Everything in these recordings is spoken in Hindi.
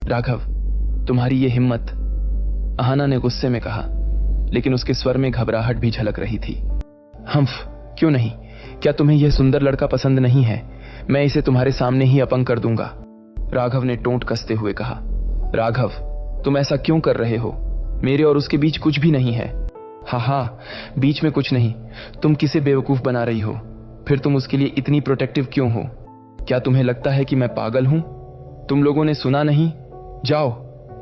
राघव, तुम्हारी ये हिम्मत, अहाना ने गुस्से में कहा, लेकिन उसके स्वर में घबराहट भी झलक रही थी। हम्फ, क्यों नहीं? क्या तुम्हें यह सुंदर लड़का पसंद नहीं है? मैं इसे तुम्हारे सामने ही अपंग कर दूंगा, राघव ने टोंट कसते हुए कहा। राघव, तुम ऐसा क्यों कर रहे हो? मेरे और उसके बीच कुछ भी नहीं है। हाँ, बीच में कुछ नहीं। तुम किसे बेवकूफ बना रही हो? फिर तुम उसके लिए इतनी प्रोटेक्टिव क्यों हो? क्या तुम्हें लगता है कि मैं पागल हूं? तुम लोगों ने सुना नहीं? जाओ,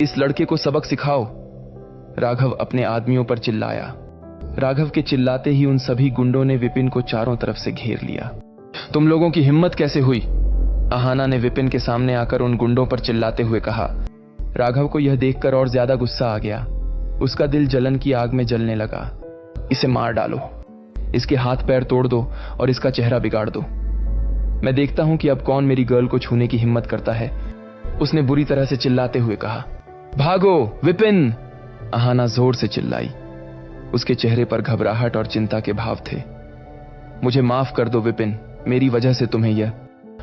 इस लड़के को सबक सिखाओ, राघव अपने आदमियों पर चिल्लाया। राघव के चिल्लाते ही उन सभी गुंडों ने विपिन को चारों तरफ से घेर लिया। तुम लोगों की हिम्मत कैसे हुई? अहाना ने विपिन के सामने आकर उन गुंडों पर चिल्लाते हुए कहा। राघव को यह देखकर और ज्यादा गुस्सा आ गया। उसका दिल जलन की आग में जलने लगा। इसे मार डालो, इसके हाथ पैर तोड़ दो और इसका चेहरा बिगाड़ दो। मैं देखता हूं कि अब कौन मेरी गर्ल को छूने की हिम्मत करता है, उसने बुरी तरह से चिल्लाते हुए कहा। भागो विपिन, अहाना जोर से चिल्लाई। उसके चेहरे पर घबराहट और चिंता के भाव थे। मुझे माफ कर दो विपिन, मेरी वजह से तुम्हें यह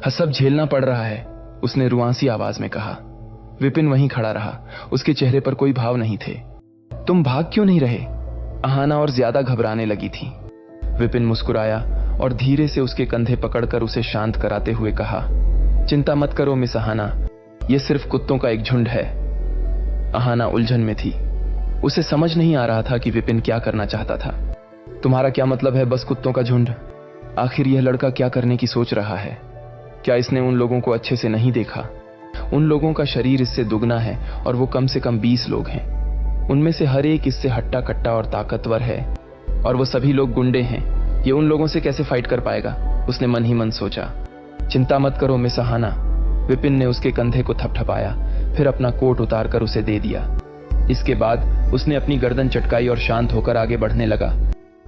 सब झेलना पड़ रहा है, उसने रुआंसी आवाज में कहा। विपिन वहीं खड़ा रहा, उसके चेहरे पर कोई भाव नहीं थे। तुम भाग क्यों नहीं रहे? अहाना और ज्यादा घबराने लगी थी। विपिन मुस्कुराया और धीरे से उसके कंधे पकड़कर उसे शांत कराते हुए कहा, चिंता मत करो मिस अहाना, यह सिर्फ कुत्तों का एक झुंड है। अहाना उलझन में थी। उसे समझ नहीं आ रहा था कि विपिन क्या करना चाहता था। तुम्हारा क्या मतलब है बस कुत्तों का झुंड? आखिर यह लड़का क्या करने की सोच रहा है? क्या इसने उन लोगों को अच्छे से नहीं देखा? उन लोगों का शरीर इससे दुगना है और वो कम से कम 20 लोग हैं। उनमें से हर एक इससे हट्टा कट्टा और ताकतवर है और वो सभी लोग गुंडे हैं। ये उन लोगों से कैसे फाइट कर पाएगा? उसने मन ही मन सोचा। चिंता मत करो मिस अहाना, विपिन ने उसके कंधे को थपथपाया, फिर अपना कोट उतारकर उसे दे दिया। इसके बाद उसने अपनी गर्दन चटकाई और शांत होकर आगे बढ़ने लगा।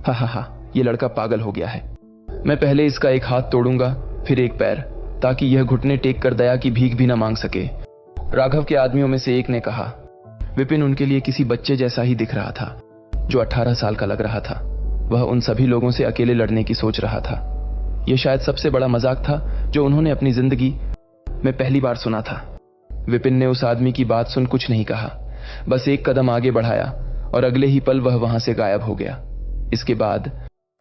हा, ये लड़का पागल हो गया है। मैं पहले इसका एक हाथ तोड़ूंगा, फिर एक पैर, ताकि यह घुटने टेक कर दया की भीख भी न मांग सके, राघव के आदमियों में से एक ने कहा। विपिन उनके लिए किसी बच्चे जैसा ही दिख रहा था, जो 18 साल का लग रहा था। वह उन सभी लोगों से अकेले लड़ने की सोच रहा था। यह शायद सबसे बड़ा मजाक था जो उन्होंने अपनी जिंदगी में पहली बार सुना था। विपिन ने उस आदमी की बात सुन कुछ नहीं कहा, बस एक कदम आगे बढ़ाया और अगले ही पल वह वहां से गायब हो गया। इसके बाद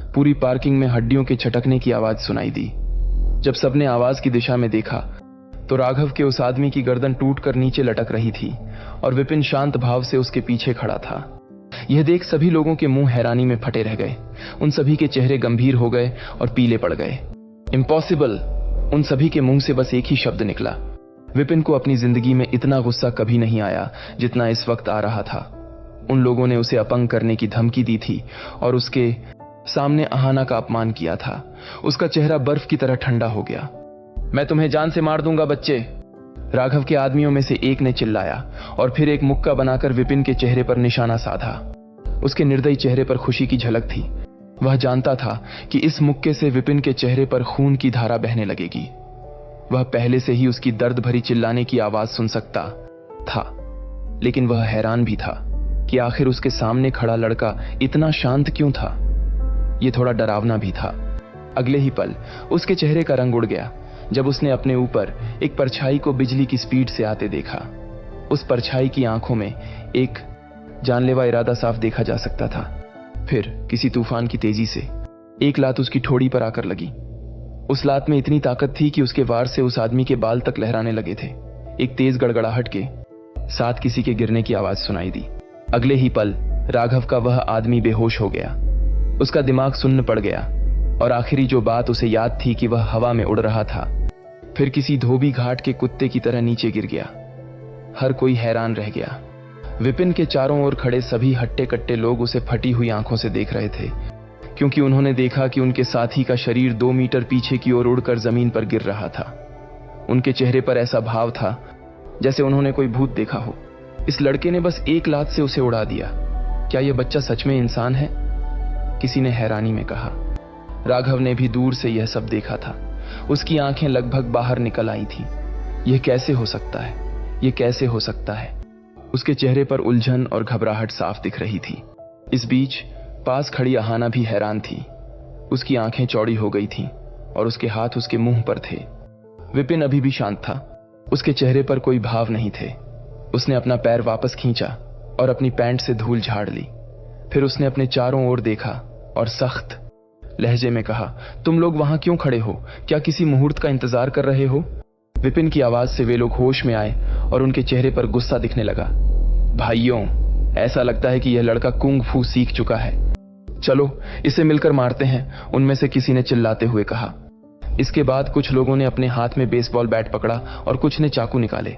पूरी पार्किंग में हड्डियों के छटकने की आवाज सुनाई दी। जब सबने आवाज की दिशा में देखा तो राघव के उस आदमी की गर्दन टूटकर नीचे लटक रही थी और विपिन शांत भाव से उसके पीछे खड़ा था। यह देख सभी लोगों के मुंह हैरानी में फटे रह गए। उन सभी के चेहरे गंभीर हो गए और पीले पड़ गए। इम्पॉसिबल, उन सभी के मुंह से बस एक ही शब्द निकला। विपिन को अपनी जिंदगी में इतना गुस्सा कभी नहीं आया जितना इस वक्त आ रहा था। उन लोगों ने उसे अपंग करने की धमकी दी थी और उसके सामने अहाना का अपमान किया था। उसका चेहरा बर्फ की तरह ठंडा हो गया। मैं तुम्हें जान से मार दूंगा बच्चे, राघव के आदमियों में से एक ने चिल्लाया और फिर एक मुक्का बनाकर विपिन के चेहरे पर निशाना साधा। उसके निर्दयी चेहरे पर खुशी की झलक थी। वह जानता था कि इस मुक्के से विपिन के चेहरे पर खून की धारा बहने लगेगी। वह पहले से ही उसकी दर्द भरी चिल्लाने की आवाज सुन सकता था, लेकिन वह हैरान भी था कि आखिर उसके सामने खड़ा लड़का इतना शांत क्यों था। यह थोड़ा डरावना भी था। अगले ही पल उसके चेहरे का रंग उड़ गया जब उसने अपने ऊपर एक परछाई को बिजली की स्पीड से आते देखा। उस परछाई की आंखों में एक जानलेवा इरादा साफ देखा जा सकता था। फिर किसी तूफान की तेजी से एक लात उसकी ठोड़ी पर आकर लगी। उस लात में इतनी ताकत थी कि उसके वार से उस आदमी के बाल तक लहराने लगे थे। एक तेज गड़गड़ाहट के साथ किसी के गिरने की आवाज सुनाई दी। अगले ही पल राघव का वह आदमी बेहोश हो गया। उसका दिमाग सुन्न पड़ गया और आखिरी जो बात उसे याद थी कि वह हवा में उड़ रहा था, फिर किसी धोबी घाट के कुत्ते की तरह नीचे गिर गया। हर कोई हैरान रह गया। विपिन के चारों ओर खड़े सभी हट्टे कट्टे लोग उसे फटी हुई आंखों से देख रहे थे, क्योंकि उन्होंने देखा कि उनके साथी का शरीर 2 मीटर पीछे की ओर उड़कर जमीन पर गिर रहा था। उनके चेहरे पर ऐसा भाव था जैसे उन्होंने कोई भूत देखा हो। इस लड़के ने बस एक लात से उसे उड़ा दिया। क्या यह बच्चा सच में इंसान है? किसी ने हैरानी में कहा। राघव ने भी दूर से यह सब देखा था। उसकी आंखें लगभग बाहर निकल आई थीं। यह कैसे हो सकता है? यह कैसे हो सकता है? उसके चेहरे पर उलझन और घबराहट साफ दिख रही थी। इस बीच पास खड़ी अहाना भी हैरान थी। उसकी आंखें चौड़ी हो गई थीं और उसके हाथ उसके मुंह पर थे। विपिन अभी भी शांत था। उसके चेहरे पर कोई भाव नहीं थे। उसने अपना पैर वापस खींचा और अपनी पैंट से धूल झाड़ ली। फिर उसने अपने चारों ओर देखा और सख्त लहजे में कहा, तुम लोग वहां क्यों खड़े हो? क्या किसी मुहूर्त का इंतजार कर रहे हो? विपिन की आवाज से वे लोग होश में आए और उनके चेहरे पर गुस्सा दिखने लगा। भाइयों, ऐसा लगता है कि यह लड़का कुंग फू सीख चुका है। चलो इसे मिलकर मारते हैं, उनमें से किसी ने चिल्लाते हुए कहा। इसके बाद कुछ लोगों ने अपने हाथ में बेसबॉल बैट पकड़ा और कुछ ने चाकू निकाले।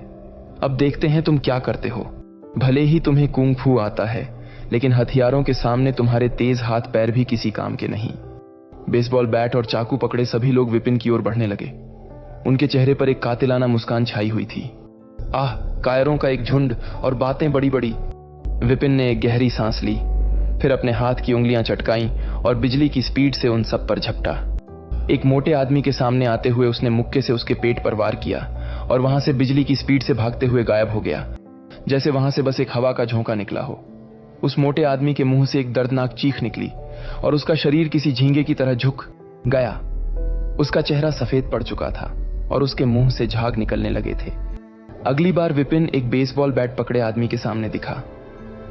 अब देखते हैं तुम क्या करते हो। भले ही तुम्हें कुंग फू आता है, लेकिन हथियारों के सामने तुम्हारे तेज हाथ पैर भी किसी काम के नहीं। बेसबॉल बैट और चाकू पकड़े सभी लोग विपिन की ओर बढ़ने लगे। उनके चेहरे पर एक कातिलाना मुस्कान छाई हुई थी। आह, कायरों का एक झुंड और बातें बड़ी बड़ी। विपिन ने एक गहरी सांस ली, फिर अपने हाथ की उंगलियां चटकाईं और बिजली की स्पीड से उन सब पर झपटा। एक मोटे आदमी के सामने आते हुए उसने मुक्के से उसके पेट पर वार किया और वहां से बिजली की स्पीड से भागते हुए गायब हो गया, जैसे वहां से बस एक हवा का झोंका निकला हो। उस मोटे आदमी के मुंह से एक दर्दनाक चीख निकली और उसका शरीर किसी झींगे की तरह झुक गया। उसका चेहरा सफेद पड़ चुका था और उसके मुंह से झाग निकलने लगे थे। अगली बार विपिन एक बेसबॉल बैट पकड़े आदमी के सामने दिखा।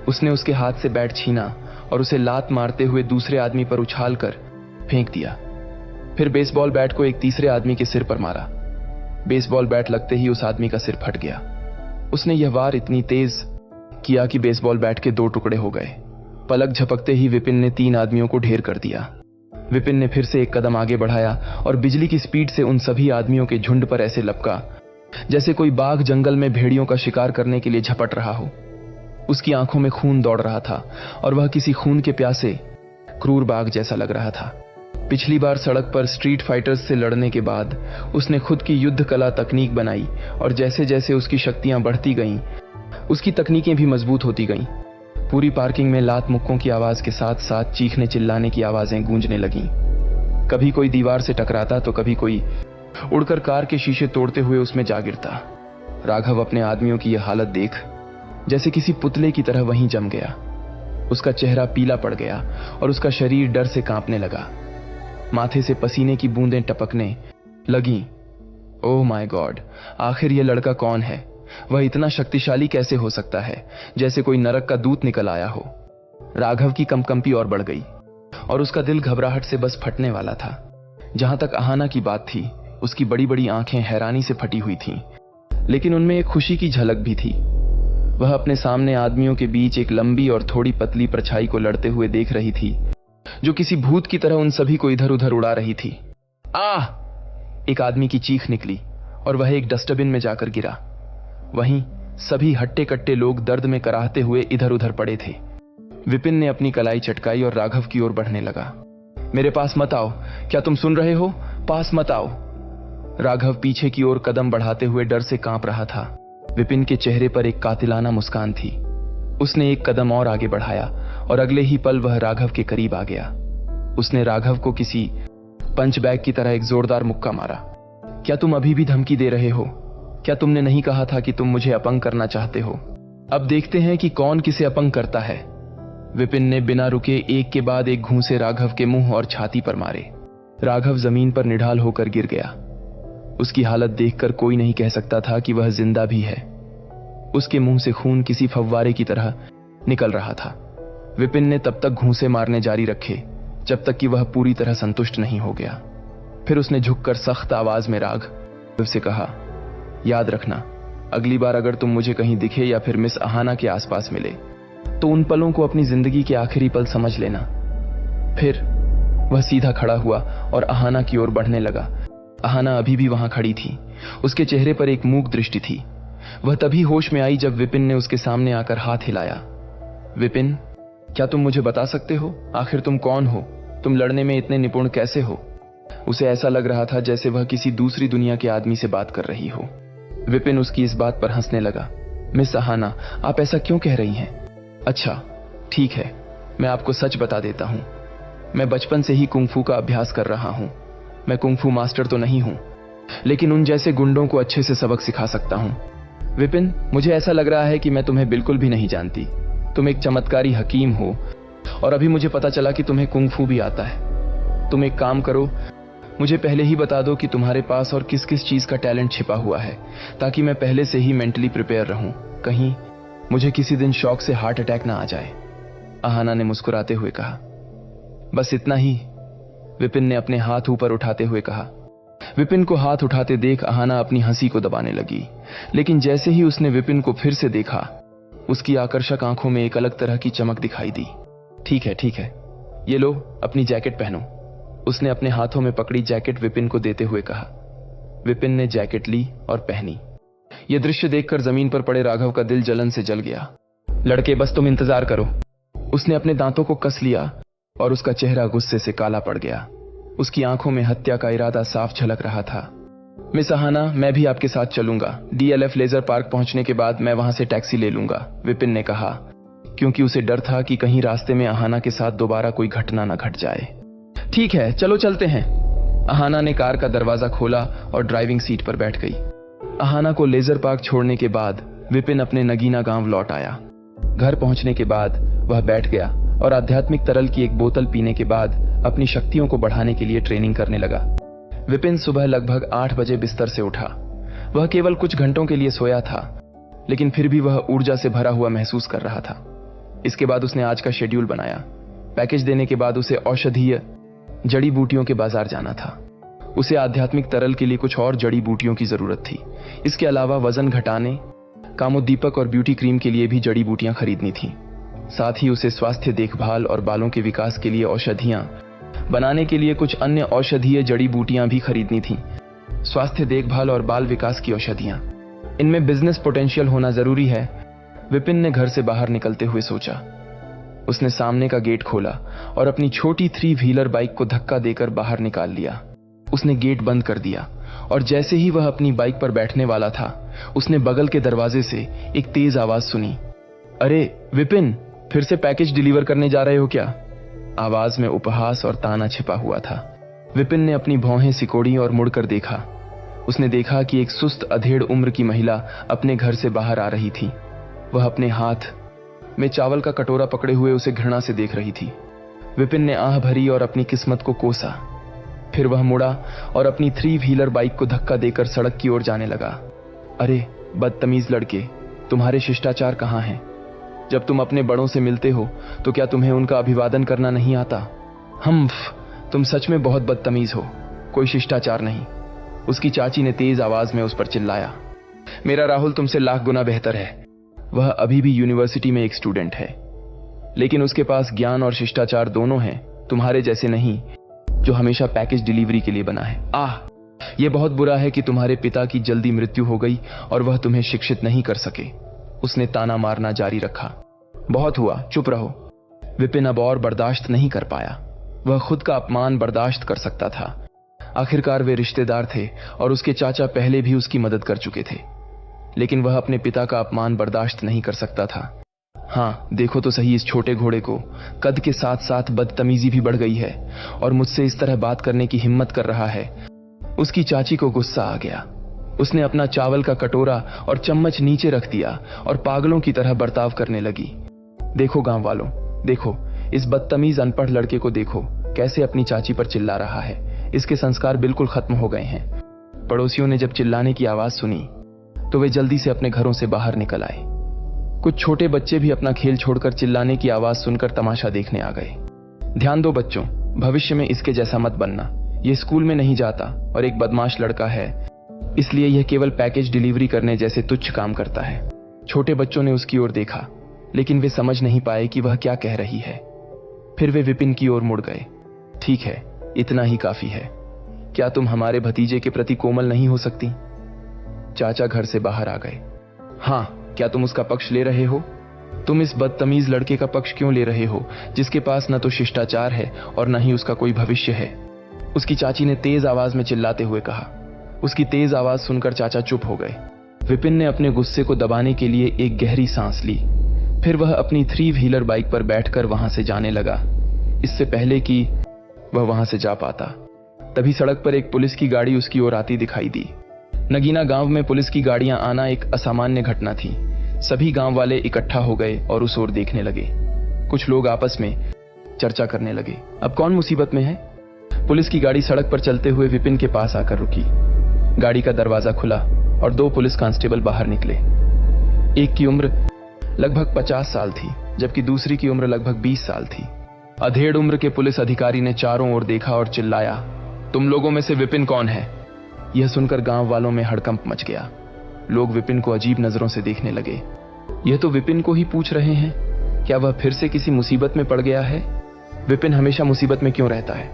उसने उसके हाथ से बैट छीना और उसे लात मारते हुए दूसरे आदमी पर उछाल कर फेंक दिया। फिर बेसबॉल बैट को एक तीसरे आदमी के सिर पर मारा। बेसबॉल बैट लगते ही उस आदमी का सिर फट गया। उसने यह वार इतनी तेज किया कि बेसबॉल बैट के 2 टुकड़े हो गए। पलक झपकते ही विपिन ने 3 आदमियों को ढेर कर दिया। विपिन ने फिर से एक कदम आगे बढ़ाया और बिजली की स्पीड से उन सभी आदमियों के झुंड पर ऐसे लपका जैसे कोई बाघ जंगल में भेड़ियों का शिकार करने के लिए झपट रहा हो। उसकी आंखों में खून दौड़ रहा था और वह किसी खून के प्यासे क्रूर बाघ जैसा लग रहा था। पिछली बार सड़क पर स्ट्रीट फाइटर्स से लड़ने के बाद उसने खुद की युद्ध कला तकनीक बनाई और जैसे जैसे उसकी शक्तियां बढ़ती गईं, उसकी तकनीकें भी मजबूत होती गईं। पूरी पार्किंग में लात मुक्कों की आवाज के साथ साथ चीखने चिल्लाने की आवाजें गूंजने लगीं। कभी कोई दीवार से टकराता तो कभी कोई उड़कर कार के शीशे तोड़ते हुए उसमें जा गिरता। राघव अपने आदमियों की यह हालत देख जैसे किसी पुतले की तरह वहीं जम गया। उसका चेहरा पीला पड़ गया और उसका शरीर डर से कांपने लगा। माथे से पसीने की बूंदें टपकने लगीं। ओह माय गॉड, आखिर यह लड़का कौन है? वह इतना शक्तिशाली कैसे हो सकता है, जैसे कोई नरक का दूत निकल आया हो। राघव की कंपकंपी और बढ़ गई और उसका दिल घबराहट से बस फटने वाला था। जहां तक आहाना की बात थी, उसकी बड़ी बड़ी आंखें हैरानी से फटी हुई थीं, लेकिन उनमें एक खुशी की झलक भी थी। वह अपने सामने आदमियों के बीच एक लंबी और थोड़ी पतली परछाई को लड़ते हुए देख रही थी, जो किसी भूत की तरह उन सभी को इधर उधर उड़ा रही थी। आह! एक आदमी की चीख निकली और वह एक डस्टबिन में जाकर गिरा। वहीं सभी हट्टे कट्टे लोग दर्द में कराहते हुए इधर उधर पड़े थे। विपिन ने अपनी कलाई चटकाई और राघव की ओर बढ़ने लगा। मेरे पास मत आओ, क्या तुम सुन रहे हो? पास मत आओ। राघव पीछे की ओर कदम बढ़ाते हुए डर से कांप रहा था। विपिन के चेहरे पर एक कातिलाना मुस्कान थी। उसने एक कदम और आगे बढ़ाया और अगले ही पल वह राघव के करीब आ गया। उसने राघव को किसी पंच बैग की तरह एक जोरदार मुक्का मारा। क्या तुम अभी भी धमकी दे रहे हो? क्या तुमने नहीं कहा था कि तुम मुझे अपंग करना चाहते हो? अब देखते हैं कि कौन किसे अपंग करता है। विपिन ने बिना रुके एक के बाद एक घूंसे राघव के मुंह और छाती पर मारे। राघव जमीन पर निढाल होकर गिर गया। उसकी हालत देखकर कोई नहीं कह सकता था कि वह जिंदा भी है। उसके मुंह से खून किसी फव्वारे की तरह निकल रहा था। विपिन ने तब तक घूंसे मारने जारी रखे जब तक कि वह पूरी तरह संतुष्ट नहीं हो गया। फिर उसने झुककर सख्त आवाज में राघव से कहा, याद रखना, अगली बार अगर तुम मुझे कहीं दिखे या फिर मिस आहाना के आसपास मिले तो उन पलों को अपनी जिंदगी के आखिरी पल समझ लेना। फिर वह सीधा खड़ा हुआ और आहाना की ओर बढ़ने लगा। आहाना अभी भी वहां खड़ी थी। उसके चेहरे पर एक मूक दृष्टि थी। वह तभी होश में आई जब विपिन ने उसके सामने आकर हाथ हिलाया। विपिन, क्या तुम मुझे बता सकते हो आखिर तुम कौन हो? तुम लड़ने में इतने निपुण कैसे हो? उसे ऐसा लग रहा था जैसे वह किसी दूसरी दुनिया के आदमी से बात कर रही हो। विपिन उसकी इस बात पर हंसने लगा। मिस आहाना, आप ऐसा क्यों कह रही हैं? अच्छा ठीक है, मैं आपको सच बता देता हूं। मैं बचपन से ही कुंग फू का अभ्यास कर रहा हूं। मैं कुंग फू मास्टर तो नहीं हूं, लेकिन उन जैसे गुंडों को अच्छे से सबक सिखा सकता हूं। विपिन, मुझे ऐसा लग रहा है कि मैं तुम्हें बिल्कुल भी नहीं जानती। तुम एक चमत्कारी हकीम हो और अभी मुझे पता चला कि तुम्हें कुंग फू भी आता है। तुम एक काम करो, मुझे पहले ही बता दो कि तुम्हारे पास और किस किस चीज का टैलेंट छिपा हुआ है, ताकि मैं पहले से ही मेंटली प्रिपेयर रहूं, कहीं मुझे किसी दिन शौक से हार्ट अटैक ना आ जाए। अहाना ने मुस्कुराते हुए कहा। बस इतना ही, विपिन ने अपने हाथ ऊपर उठाते हुए कहा। विपिन को हाथ उठाते देख अहाना अपनी हंसी को दबाने लगी, लेकिन जैसे ही उसने विपिन को फिर से देखा, उसकी आकर्षक आंखों में एक अलग तरह की चमक दिखाई दी। ठीक है, ये लो अपनी जैकेट पहनो, उसने अपने हाथों में पकड़ी जैकेट विपिन को देते हुए कहा। विपिन ने जैकेट ली और पहनी। यह दृश्य देखकर जमीन पर पड़े राघव का दिल जलन से जल गया। लड़के बस तुम इंतजार करो, उसने अपने दांतों को कस लिया और उसका चेहरा गुस्से से काला पड़ गया। उसकी आंखों में हत्या का इरादा साफ झलक रहा था। मिस अहाना, मैं भी आपके साथ चलूंगा। डीएलएफ लेजर पार्क पहुंचने के बाद मैं वहां से टैक्सी ले लूंगा, विपिन ने कहा, क्योंकि उसे डर था कि कहीं रास्ते में अहाना के साथ दोबारा कोई घटना न घट जाए। ठीक है, चलो चलते हैं। अहाना ने कार का दरवाजा खोला और ड्राइविंग सीट पर बैठ गई। अहाना को लेजर पार्क छोड़ने के बाद विपिन अपने नगीना गांव लौट आया। घर पहुंचने के बाद वह बैठ गया और आध्यात्मिक तरल की एक बोतल पीने के बाद अपनी शक्तियों को बढ़ाने के लिए ट्रेनिंग करने लगा। विपिन सुबह लगभग 8 बजे बिस्तर से उठा। वह केवल कुछ घंटों के लिए सोया था, लेकिन फिर भी वह ऊर्जा से भरा हुआ महसूस कर रहा था। इसके बाद उसने आज का शेड्यूल बनाया। पैकेज देने के बाद उसे औषधीय जड़ी बूटियों के बाजार जाना था। उसे आध्यात्मिक तरल के लिए कुछ और जड़ी बूटियों की जरूरत थी। इसके अलावा वजन घटाने, कामोद्दीपक और ब्यूटी क्रीम के लिए भी जड़ी बूटियां खरीदनी थी। साथ ही उसे स्वास्थ्य देखभाल और बालों के विकास के लिए औषधियां बनाने के लिए कुछ अन्य औषधीय जड़ी बूटियां भी खरीदनी थीं। स्वास्थ्य देखभाल और बाल विकास की औषधियां, इनमें बिजनेस पोटेंशियल होना जरूरी है, विपिन ने घर से बाहर निकलते हुए सोचा। उसने सामने का गेट खोला और अपनी छोटी 3 व्हीलर बाइक को धक्का देकर बाहर निकाल लिया। उसने गेट बंद कर दिया और जैसे ही वह अपनी बाइक पर बैठने वाला था, उसने बगल के दरवाजे से एक तेज आवाज सुनी। अरे विपिन, फिर से पैकेज डिलीवर करने जा रहे हो क्या? आवाज में उपहास और ताना छिपा हुआ था। विपिन ने अपनी भौहें सिकोड़ी और मुड़कर देखा। उसने देखा कि एक सुस्त अधेड़ उम्र की महिला अपने घर से बाहर आ रही थी। वह अपने हाथ में चावल का कटोरा पकड़े हुए उसे घृणा से देख रही थी। विपिन ने आह भरी और अपनी किस्मत को कोसा। फिर वह मुड़ा और अपनी 3 व्हीलर बाइक को धक्का देकर सड़क की ओर जाने लगा। अरे बदतमीज लड़के, तुम्हारे शिष्टाचार कहाँ हैं? जब तुम अपने बड़ों से मिलते हो तो क्या तुम्हें उनका अभिवादन करना नहीं आता? तुम सच में बहुत बदतमीज हो, कोई शिष्टाचार नहीं, उसकी चाची ने तेज आवाज में उस पर चिल्लाया। मेरा राहुल तुमसे लाख गुना बेहतर है। वह अभी भी यूनिवर्सिटी में एक स्टूडेंट है, लेकिन उसके पास ज्ञान और शिष्टाचार दोनों हैं, तुम्हारे जैसे नहीं जो हमेशा पैकेज डिलीवरी के लिए बना है। यह बहुत बुरा है कि तुम्हारे पिता की जल्दी मृत्यु हो गई और वह तुम्हें शिक्षित नहीं कर सके। उसने ताना मारना जारी रखा। बहुत हुआ, चुप रहो। विपिन अब और बर्दाश्त नहीं कर पाया। वह खुद का अपमान बर्दाश्त कर सकता था। आखिरकार वे रिश्तेदार थे और उसके चाचा पहले भी उसकी मदद कर चुके थे, लेकिन वह अपने पिता का अपमान बर्दाश्त नहीं कर सकता था। देखो तो सही इस छोटे घोड़े को, कद के साथ साथ बदतमीजी भी बढ़ गई है और मुझसे इस तरह बात करने की हिम्मत कर रहा है। उसकी चाची को गुस्सा आ गया। उसने अपना चावल का कटोरा और चम्मच नीचे रख दिया और पागलों की तरह बर्ताव करने लगी। देखो गांव वालों, देखो इस बदतमीज अनपढ़ लड़के को, देखो कैसे अपनी चाची पर चिल्ला रहा है। इसके संस्कार बिल्कुल खत्म हो गए हैं। पड़ोसियों ने जब चिल्लाने की आवाज सुनी तो वे जल्दी से अपने घरों से बाहर निकल आए। कुछ छोटे बच्चे भी अपना खेल छोड़कर चिल्लाने की आवाज सुनकर तमाशा देखने आ गए। ध्यान दो बच्चों, भविष्य में इसके जैसा मत बनना। ये स्कूल में नहीं जाता और एक बदमाश लड़का है, इसलिए यह केवल पैकेज डिलीवरी करने जैसे तुच्छ काम करता है। छोटे बच्चों ने उसकी ओर देखा, लेकिन वे समझ नहीं पाए कि वह क्या कह रही है। फिर वे विपिन की ओर मुड़ गए। ठीक है, इतना ही काफी है। क्या तुम हमारे भतीजे के प्रति कोमल नहीं हो सकती? चाचा घर से बाहर आ गए। क्या तुम उसका पक्ष ले रहे हो? तुम इस बदतमीज लड़के का पक्ष क्यों ले रहे हो, जिसके पास न तो शिष्टाचार है और न ही उसका कोई भविष्य है? उसकी चाची ने तेज आवाज में चिल्लाते हुए कहा। उसकी तेज आवाज सुनकर चाचा चुप हो गए। विपिन ने अपने गुस्से को दबाने के लिए एक गहरी सांस ली। फिर वह अपनी 3 व्हीलर बाइक पर बैठकर वहां से जाने लगा। इससे पहले कि वह वहां से जा पाता, तभी सड़क पर एक पुलिस की गाड़ी उसकी ओर आती दिखाई दी। नगीना गांव में पुलिस की गाड़ियां आना एक असामान्य घटना थी। सभी गांव वाले इकट्ठा हो गए और उस ओर देखने लगे। कुछ लोग आपस में चर्चा करने लगे। अब कौन मुसीबत में है? पुलिस की गाड़ी सड़क पर चलते हुए विपिन के पास आकर रुकी। गाड़ी का दरवाजा खुला और 2 पुलिस कांस्टेबल बाहर निकले। एक की उम्र लगभग 50 साल थी, जबकि दूसरी की उम्र लगभग 20 साल थी। अधेड़ उम्र के पुलिस अधिकारी ने चारों ओर देखा और चिल्लाया, तुम लोगों में से विपिन कौन है? यह सुनकर गांव वालों में हड़कंप मच गया। लोग विपिन को अजीब नजरों से देखने लगे। यह तो विपिन को ही पूछ रहे हैं, क्या वह फिर से किसी मुसीबत में पड़ गया है? विपिन हमेशा मुसीबत में क्यों रहता है?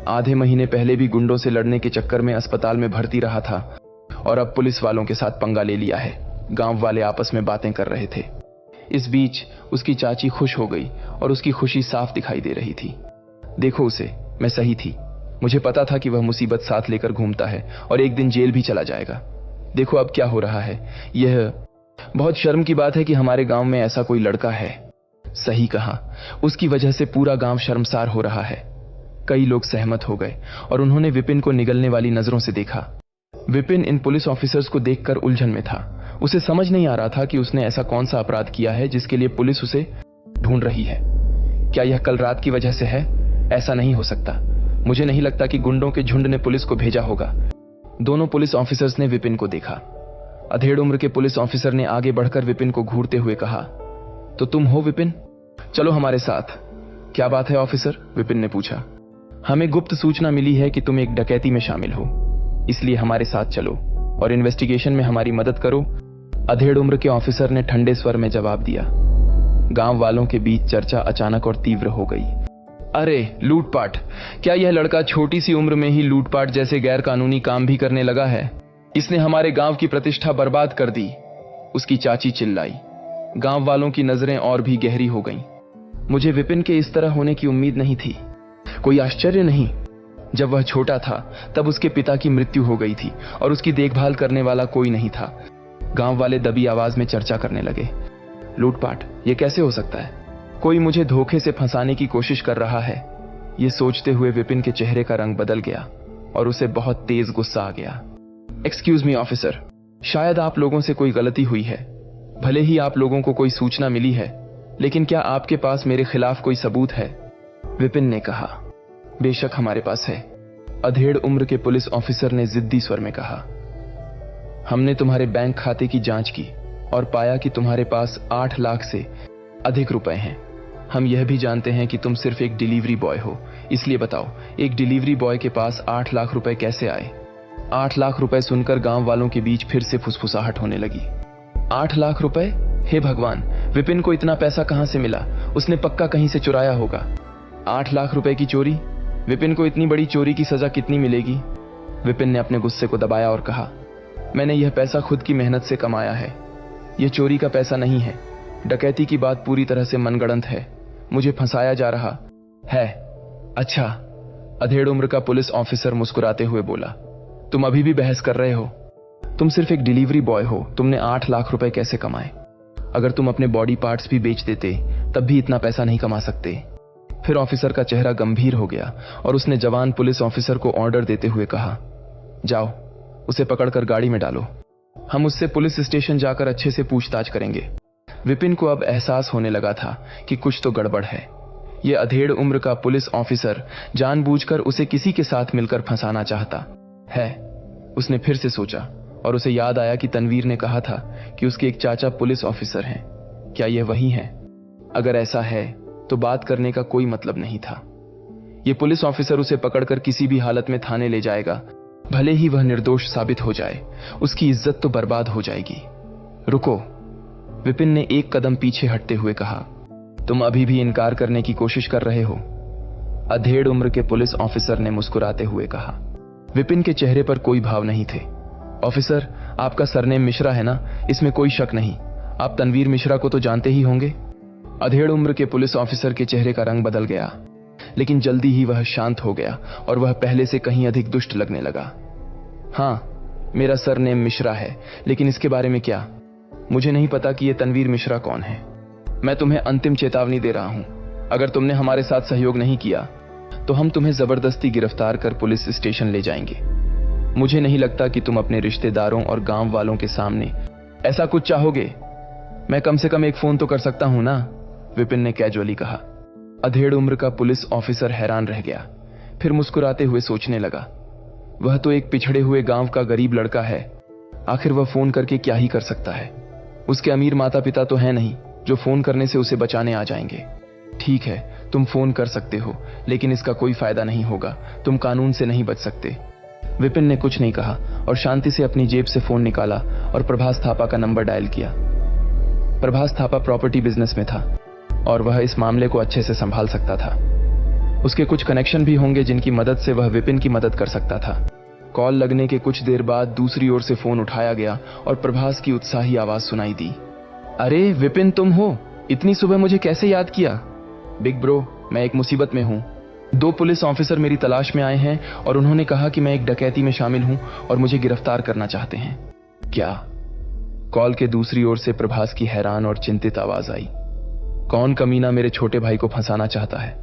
आधे महीने पहले भी गुंडों से लड़ने के चक्कर में अस्पताल में भर्ती रहा था और अब पुलिस वालों के साथ पंगा ले लिया है। गांव वाले आपस में बातें कर रहे थे। इस बीच उसकी चाची खुश हो गई और उसकी खुशी साफ दिखाई दे रही थी। देखो उसे, मैं सही थी। मुझे पता था कि वह मुसीबत साथ लेकर घूमता है और एक दिन जेल भी चला जाएगा। देखो अब क्या हो रहा है। यह बहुत शर्म की बात है कि हमारे गांव में ऐसा कोई लड़का है। सही कहा, उसकी वजह से पूरा गांव शर्मसार हो रहा है। कई लोग सहमत हो गए और उन्होंने विपिन को निगलने वाली नजरों से देखा। विपिन इन पुलिस ऑफिसर्स को देखकर उलझन में था। उसे समझ नहीं आ रहा था कि उसने ऐसा कौन सा अपराध किया है जिसके लिए पुलिस उसे ढूंढ रही है। क्या यह कल रात की वजह से है? ऐसा नहीं हो सकता। मुझे नहीं लगता कि गुंडों के झुंड ने पुलिस को भेजा होगा। दोनों पुलिस ऑफिसर्स ने विपिन को देखा। अधेड़ उम्र के पुलिस ऑफिसर ने आगे बढ़कर विपिन को घूरते हुए कहा, तो तुम हो विपिन? चलो हमारे साथ। क्या बात है ऑफिसर? विपिन ने पूछा। हमें गुप्त सूचना मिली है कि तुम एक डकैती में शामिल हो, इसलिए हमारे साथ चलो और इन्वेस्टिगेशन में हमारी मदद करो। अधेड़ उम्र के ऑफिसर ने ठंडे स्वर में जवाब दिया। गांव वालों के बीच चर्चा अचानक और तीव्र हो गई। अरे लूटपाट! क्या यह लड़का छोटी सी उम्र में ही लूटपाट जैसे गैर कानूनी काम भी करने लगा है? इसने हमारे गांव की प्रतिष्ठा बर्बाद कर दी, उसकी चाची चिल्लाई। गांव वालों की नजरें और भी गहरी हो गईं। मुझे विपिन के इस तरह होने की उम्मीद नहीं थी। कोई आश्चर्य नहीं, जब वह छोटा था तब उसके पिता की मृत्यु हो गई थी और उसकी देखभाल करने वाला कोई नहीं था। गांव वाले दबी आवाज में चर्चा करने लगे। लूटपाट? यह कैसे हो सकता है? कोई मुझे धोखे से फंसाने की कोशिश कर रहा है। यह सोचते हुए विपिन के चेहरे का रंग बदल गया और उसे बहुत तेज गुस्सा आ गया। एक्सक्यूज मी ऑफिसर, शायद आप लोगों से कोई गलती हुई है। भले ही आप लोगों को कोई सूचना मिली है, लेकिन क्या आपके पास मेरे खिलाफ कोई सबूत है? विपिन ने कहा। बेशक हमारे पास है, अधेड़ उम्र के पुलिस ऑफिसर ने जिद्दी स्वर में कहा। हमने तुम्हारे बैंक खाते की जांच की और पाया कि तुम्हारे पास 8 लाख से अधिक रुपए हैं। हम यह भी जानते हैं कि तुम सिर्फ एक डिलीवरी बॉय हो, इसलिए बताओ, एक डिलीवरी बॉय के पास 8 लाख रुपए कैसे आए? 8 लाख रुपए सुनकर गांव वालों के बीच फिर से फुसफुसाहट होने लगी। 8 लाख रुपए? हे भगवान, विपिन को इतना पैसा कहां से मिला? उसने पक्का कहीं से चुराया होगा। 8 लाख रुपए की चोरी? विपिन को इतनी बड़ी चोरी की सजा कितनी मिलेगी? विपिन ने अपने गुस्से को दबाया और कहा, मैंने यह पैसा खुद की मेहनत से कमाया है। यह चोरी का पैसा नहीं है। डकैती की बात पूरी तरह से मनगढ़ंत है। मुझे फंसाया जा रहा है। अच्छा, अधेड़ उम्र का पुलिस ऑफिसर मुस्कुराते हुए बोला, तुम अभी भी बहस कर रहे हो? तुम सिर्फ एक डिलीवरी बॉय हो, तुमने 8 लाख रुपए कैसे कमाए? अगर तुम अपने बॉडी पार्ट्स भी बेच देते तब भी इतना पैसा नहीं कमा सकते। फिर ऑफिसर का चेहरा गंभीर हो गया और उसने जवान पुलिस ऑफिसर को ऑर्डर देते हुए कहा, जाओ उसे पकड़कर गाड़ी में डालो। हम उससे पुलिस स्टेशन जाकर अच्छे से पूछताछ करेंगे। विपिन को अब एहसास होने लगा था कि कुछ तो गड़बड़ है। यह अधेड़ उम्र का पुलिस ऑफिसर जानबूझकर उसे किसी के साथ मिलकर फंसाना चाहता है। उसने फिर से सोचा और उसे याद आया कि तनवीर ने कहा था कि उसके एक चाचा पुलिस ऑफिसर हैं। क्या यह वही है? अगर ऐसा है तो बात करने का कोई मतलब नहीं था। यह पुलिस ऑफिसर उसे पकड़कर किसी भी हालत में थाने ले जाएगा, भले ही वह निर्दोष साबित हो जाए। उसकी इज्जत तो बर्बाद हो जाएगी। रुको, विपिन ने एक कदम पीछे हटते हुए कहा, तुम अभी भी इनकार करने की कोशिश कर रहे हो? अधेड़ उम्र के पुलिस ऑफिसर ने मुस्कुराते हुए कहा। विपिन के चेहरे पर कोई भाव नहीं थे। ऑफिसर, आपका सरनेम मिश्रा है ना? इसमें कोई शक नहीं। आप तनवीर मिश्रा को तो जानते ही होंगे। अधेड़ उम्र के पुलिस ऑफिसर के चेहरे का रंग बदल गया, लेकिन जल्दी ही वह शांत हो गया और वह पहले से कहीं अधिक दुष्ट लगने लगा। हाँ, मेरा सरनेम मिश्रा है, लेकिन इसके बारे में क्या? मुझे नहीं पता कि यह तनवीर मिश्रा कौन है। मैं तुम्हें अंतिम चेतावनी दे रहा हूं। अगर तुमने हमारे साथ सहयोग नहीं किया तो हम तुम्हें जबरदस्ती गिरफ्तार कर पुलिस स्टेशन ले जाएंगे। मुझे नहीं लगता कि तुम अपने रिश्तेदारों और गांव वालों के सामने ऐसा कुछ चाहोगे। मैं कम से कम एक फोन तो कर सकता हूं ना? विपिन ने कैजुअली कहा। अधेड़ उम्र का पुलिस ऑफिसर हैरान रह गया। फिर मुस्कुराते हुए सोचने लगा, वह तो एक पिछड़े हुए गांव का गरीब लड़का है, आखिर वह फोन करके क्या ही कर सकता है। उसके अमीर माता पिता तो हैं नहीं जो फोन करने से उसे बचाने आ जाएंगे। ठीक है, तुम फोन कर सकते हो, लेकिन इसका कोई फायदा नहीं होगा, तुम कानून से नहीं बच सकते। विपिन ने कुछ नहीं कहा और शांति से अपनी जेब से फोन निकाला और प्रभास थापा का नंबर डायल किया। प्रभास थापा प्रॉपर्टी बिजनेस में था और वह इस मामले को अच्छे से संभाल सकता था। उसके कुछ कनेक्शन भी होंगे जिनकी मदद से वह विपिन की मदद कर सकता था। कॉल लगने के कुछ देर बाद दूसरी ओर से फोन उठाया गया और प्रभास की उत्साही आवाज सुनाई दी। अरे विपिन, तुम हो? इतनी सुबह मुझे कैसे याद किया? बिग ब्रो, मैं एक मुसीबत में हूं। 2 पुलिस ऑफिसर मेरी तलाश में आए हैं और उन्होंने कहा कि मैं एक डकैती में शामिल हूं और मुझे गिरफ्तार करना चाहते हैं। क्या? कॉल के दूसरी ओर से प्रभास की हैरान और चिंतित आवाज आई। कौन कमीना मेरे छोटे भाई को फंसाना चाहता है?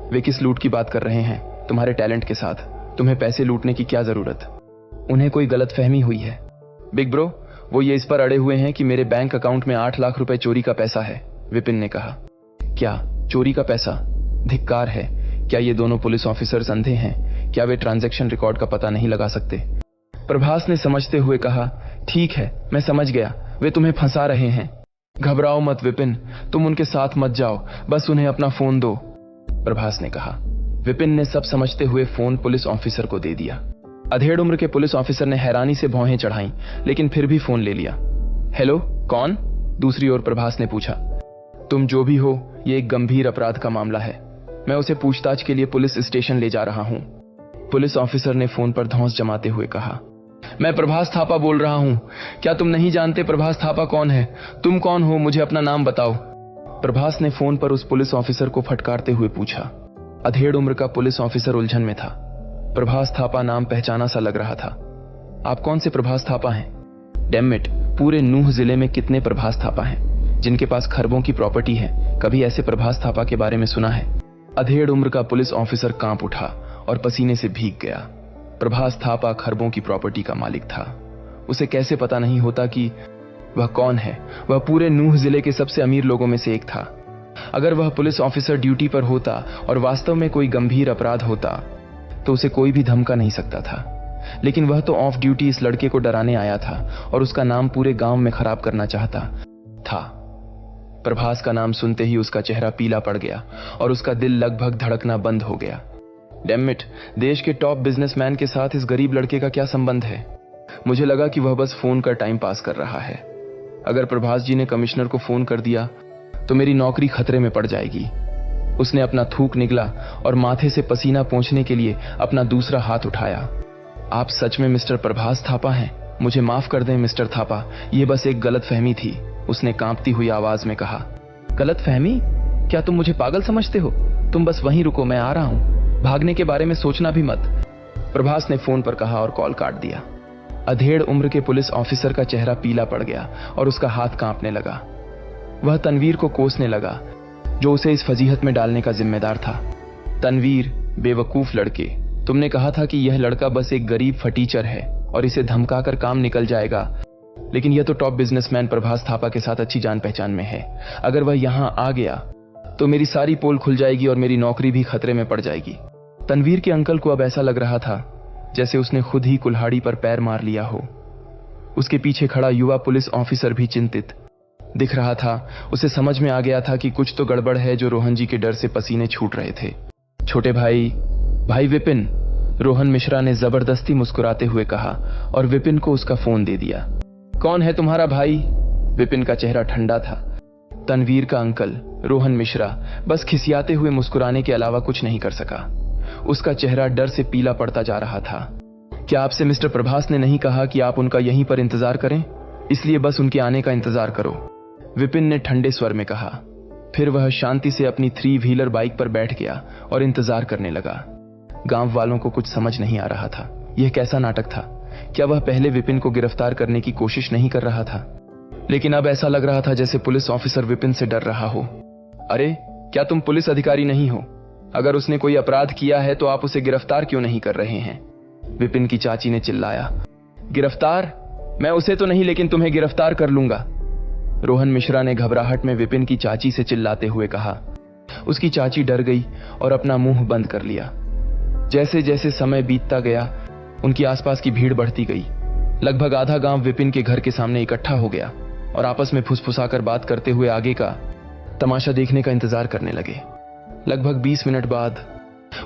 वे किस लूट की बात कर रहे हैं? तुम्हारे टैलेंट के साथ तुम्हें पैसे लूटने की क्या जरूरत? उन्हें कोई गलतफहमी हुई है। बिग ब्रो, वो ये इस पर अड़े हुए हैं कि मेरे बैंक अकाउंट में 8 लाख रुपए चोरी का पैसा है, विपिन ने कहा। क्या चोरी का पैसा? धिक्कार है। क्या ये दोनों पुलिस ऑफिसर्स अंधे हैं? क्या वे ट्रांजैक्शन रिकॉर्ड का पता नहीं लगा सकते? प्रभास ने समझते हुए कहा, ठीक है, मैं समझ गया, वे तुम्हें फंसा रहे हैं। घबराओ मत विपिन, तुम उनके साथ मत जाओ, बस उन्हें अपना फोन दो, प्रभास ने कहा। विपिन ने सब समझते हुए फोन पुलिस ऑफिसर को दे दिया। अधेड़ उम्र के पुलिस ऑफिसर ने हैरानी से भौहें चढ़ाईं, लेकिन फिर भी फोन ले लिया। हेलो, कौन? दूसरी ओर प्रभास ने पूछा। तुम जो भी हो, यह एक गंभीर अपराध का मामला है। मैं उसे पूछताछ के लिए पुलिस स्टेशन ले जा रहा हूं, पुलिस ऑफिसर ने फोन पर धौंस जमाते हुए कहा। मैं प्रभास थापा बोल रहा हूं। क्या तुम नहीं जानते प्रभास थापा कौन है? तुम कौन हो? मुझे अपना नाम बताओ, प्रभास ने फोन पर उस पुलिस ऑफिसर को फटकारते हुए पूछा। अधेड़ उम्र का पुलिस ऑफिसर उलझन में था। प्रभास थापा नाम पहचाना सा लग रहा था। आप कौन से प्रभास थापा हैं? डैमिट, पूरे नूह जिले में कितने प्रभास थापा हैं जिनके पास खरबों की प्रॉपर्टी है? कभी ऐसे प्रभास थापा के बारे में सुना है? अधेड़ उम्र का पुलिस ऑफिसर कांप उठा और पसीने से भीग गया। प्रभास थापा खरबों की प्रॉपर्टी का मालिक था। उसे कैसे पता नहीं होता कि वह कौन है? वह पूरे नूह जिले के सबसे अमीर लोगों में से एक था। अगर वह पुलिस ऑफिसर ड्यूटी पर होता और वास्तव में कोई गंभीर अपराध होता तो उसे कोई भी धमका नहीं सकता था, लेकिन वह तो ऑफ ड्यूटी इस लड़के को डराने आया था और उसका नाम पूरे गांव में खराब करना चाहता था। प्रभास का नाम सुनते ही उसका चेहरा पीला पड़ गया और उसका दिल लगभग धड़कना बंद हो गया। डैमिट, देश के टॉप बिजनेसमैन के साथ इस गरीब लड़के का क्या संबंध है? मुझे लगा कि वह बस फोन कर टाइम पास कर रहा है। अगर प्रभास जी ने कमिश्नर को फोन कर दिया तो मेरी नौकरी खतरे में पड़ जाएगी। उसने अपना थूक निगला और माथे से पसीना पोंछने के लिए अपना दूसरा हाथ उठाया। आप सच में मिस्टर प्रभास थापा हैं? मुझे माफ कर दें मिस्टर थापा, यह बस एक गलतफहमी थी, उसने कांपती हुई आवाज में कहा। गलतफहमी? क्या तुम मुझे पागल समझते हो? तुम बस वहीं रुको, मैं आ रहा हूं, भागने के बारे में सोचना भी मत, प्रभास ने फोन पर कहा और कॉल काट दिया। अधेड़ उम्र के पुलिस ऑफिसर का चेहरा पीला पड़ गया और उसका हाथ कांपने लगा। वह तनवीर को कोसने लगा जो उसे इस फजीहत में डालने का जिम्मेदार था। तनवीर, बेवकूफ लड़के, तुमने कहा था कि यह लड़का बस एक गरीब फटीचर है और इसे धमकाकर काम निकल जाएगा, लेकिन यह तो टॉप बिजनेसमैन प्रभास थापा के साथ अच्छी जान पहचान में है। अगर वह यहां आ गया तो मेरी सारी पोल खुल जाएगी और मेरी नौकरी भी खतरे में पड़ जाएगी। तनवीर के अंकल को अब ऐसा लग रहा था जैसे उसने खुद ही कुल्हाड़ी पर पैर मार लिया हो। उसके पीछे खड़ा युवा पुलिस ऑफिसर भी चिंतित दिख रहा था। उसे समझ में आ गया था कि कुछ तो गड़बड़ है जो रोहन जी के डर से पसीने छूट रहे थे। छोटे भाई विपिन, रोहन मिश्रा ने जबरदस्ती मुस्कुराते हुए कहा और विपिन को उसका फोन दे दिया। कौन है तुम्हारा भाई? विपिन का चेहरा ठंडा था। तनवीर का अंकल रोहन मिश्रा बस खिसियाते हुए मुस्कुराने के अलावा कुछ नहीं कर सका। उसका चेहरा डर से पीला पड़ता जा रहा था। क्या आपसे मिस्टर प्रभास ने नहीं कहा कि आप उनका यहीं पर इंतजार करें? इसलिए बस उनके आने का इंतजार करो, विपिन ने ठंडे स्वर में कहा। फिर वह शांति से अपनी 3 व्हीलर बाइक पर बैठ गया और इंतजार करने लगा। गांव वालों को कुछ समझ नहीं आ रहा था। यह कैसा नाटक था? क्या वह पहले विपिन को गिरफ्तार करने की कोशिश नहीं कर रहा था? लेकिन अब ऐसा लग रहा था जैसे पुलिस ऑफिसर विपिन से डर रहा हो। अरे, क्या तुम पुलिस अधिकारी नहीं हो? अगर उसने कोई अपराध किया है तो आप उसे गिरफ्तार क्यों नहीं कर रहे हैं? विपिन की चाची ने चिल्लाया। गिरफ्तार? मैं उसे तो नहीं, लेकिन तुम्हें गिरफ्तार कर लूंगा, रोहन मिश्रा ने घबराहट में विपिन की चाची से चिल्लाते हुए कहा। उसकी चाची डर गई और अपना मुंह बंद कर लिया। जैसे जैसे समय बीतता गया उनकी आसपास की भीड़ बढ़ती गई। लगभग आधा गांव विपिन के घर के सामने इकट्ठा हो गया और आपस में फुसफुसाकर बात करते हुए आगे का तमाशा देखने का इंतजार करने लगे। लगभग 20 मिनट बाद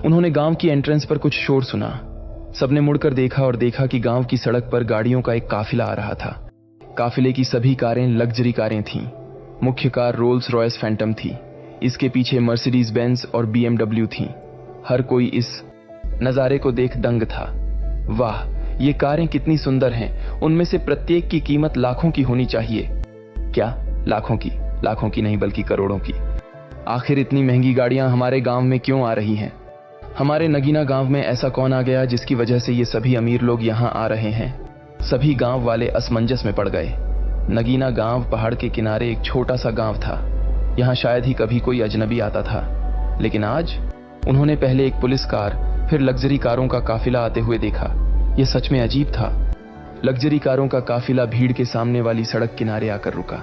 उन्होंने गांव की एंट्रेंस पर कुछ शोर सुना। सबने मुड़कर देखा और देखा कि गांव की सड़क पर गाड़ियों का एक काफिला आ रहा था। काफिले की सभी कारें लग्जरी कारें थीं। मुख्य कार रोल्स रॉयस फैंटम थी। इसके पीछे मर्सिडीज बेंज और BMW थीं। हर कोई इस नजारे को देख दंग था। वाह, ये कारें कितनी सुंदर हैं। उनमें से प्रत्येक की कीमत लाखों की होनी चाहिए। क्या लाखों की? लाखों की नहीं बल्कि करोड़ों की। आखिर इतनी महंगी गाड़ियां हमारे गांव में क्यों आ रही हैं? हमारे नगीना गांव में ऐसा कौन आ गया जिसकी वजह से ये सभी अमीर लोग यहां आ रहे हैं? सभी गांव वाले असमंजस में पड़ गए। नगीना गांव पहाड़ के किनारे एक छोटा सा गांव था। यहां शायद ही कभी कोई अजनबी आता था, लेकिन आज उन्होंने पहले एक पुलिस कार फिर लग्जरी कारों का काफिला आते हुए देखा। यह सच में अजीब था। लग्जरी कारों का काफिला भीड़ के सामने वाली सड़क किनारे आकर रुका।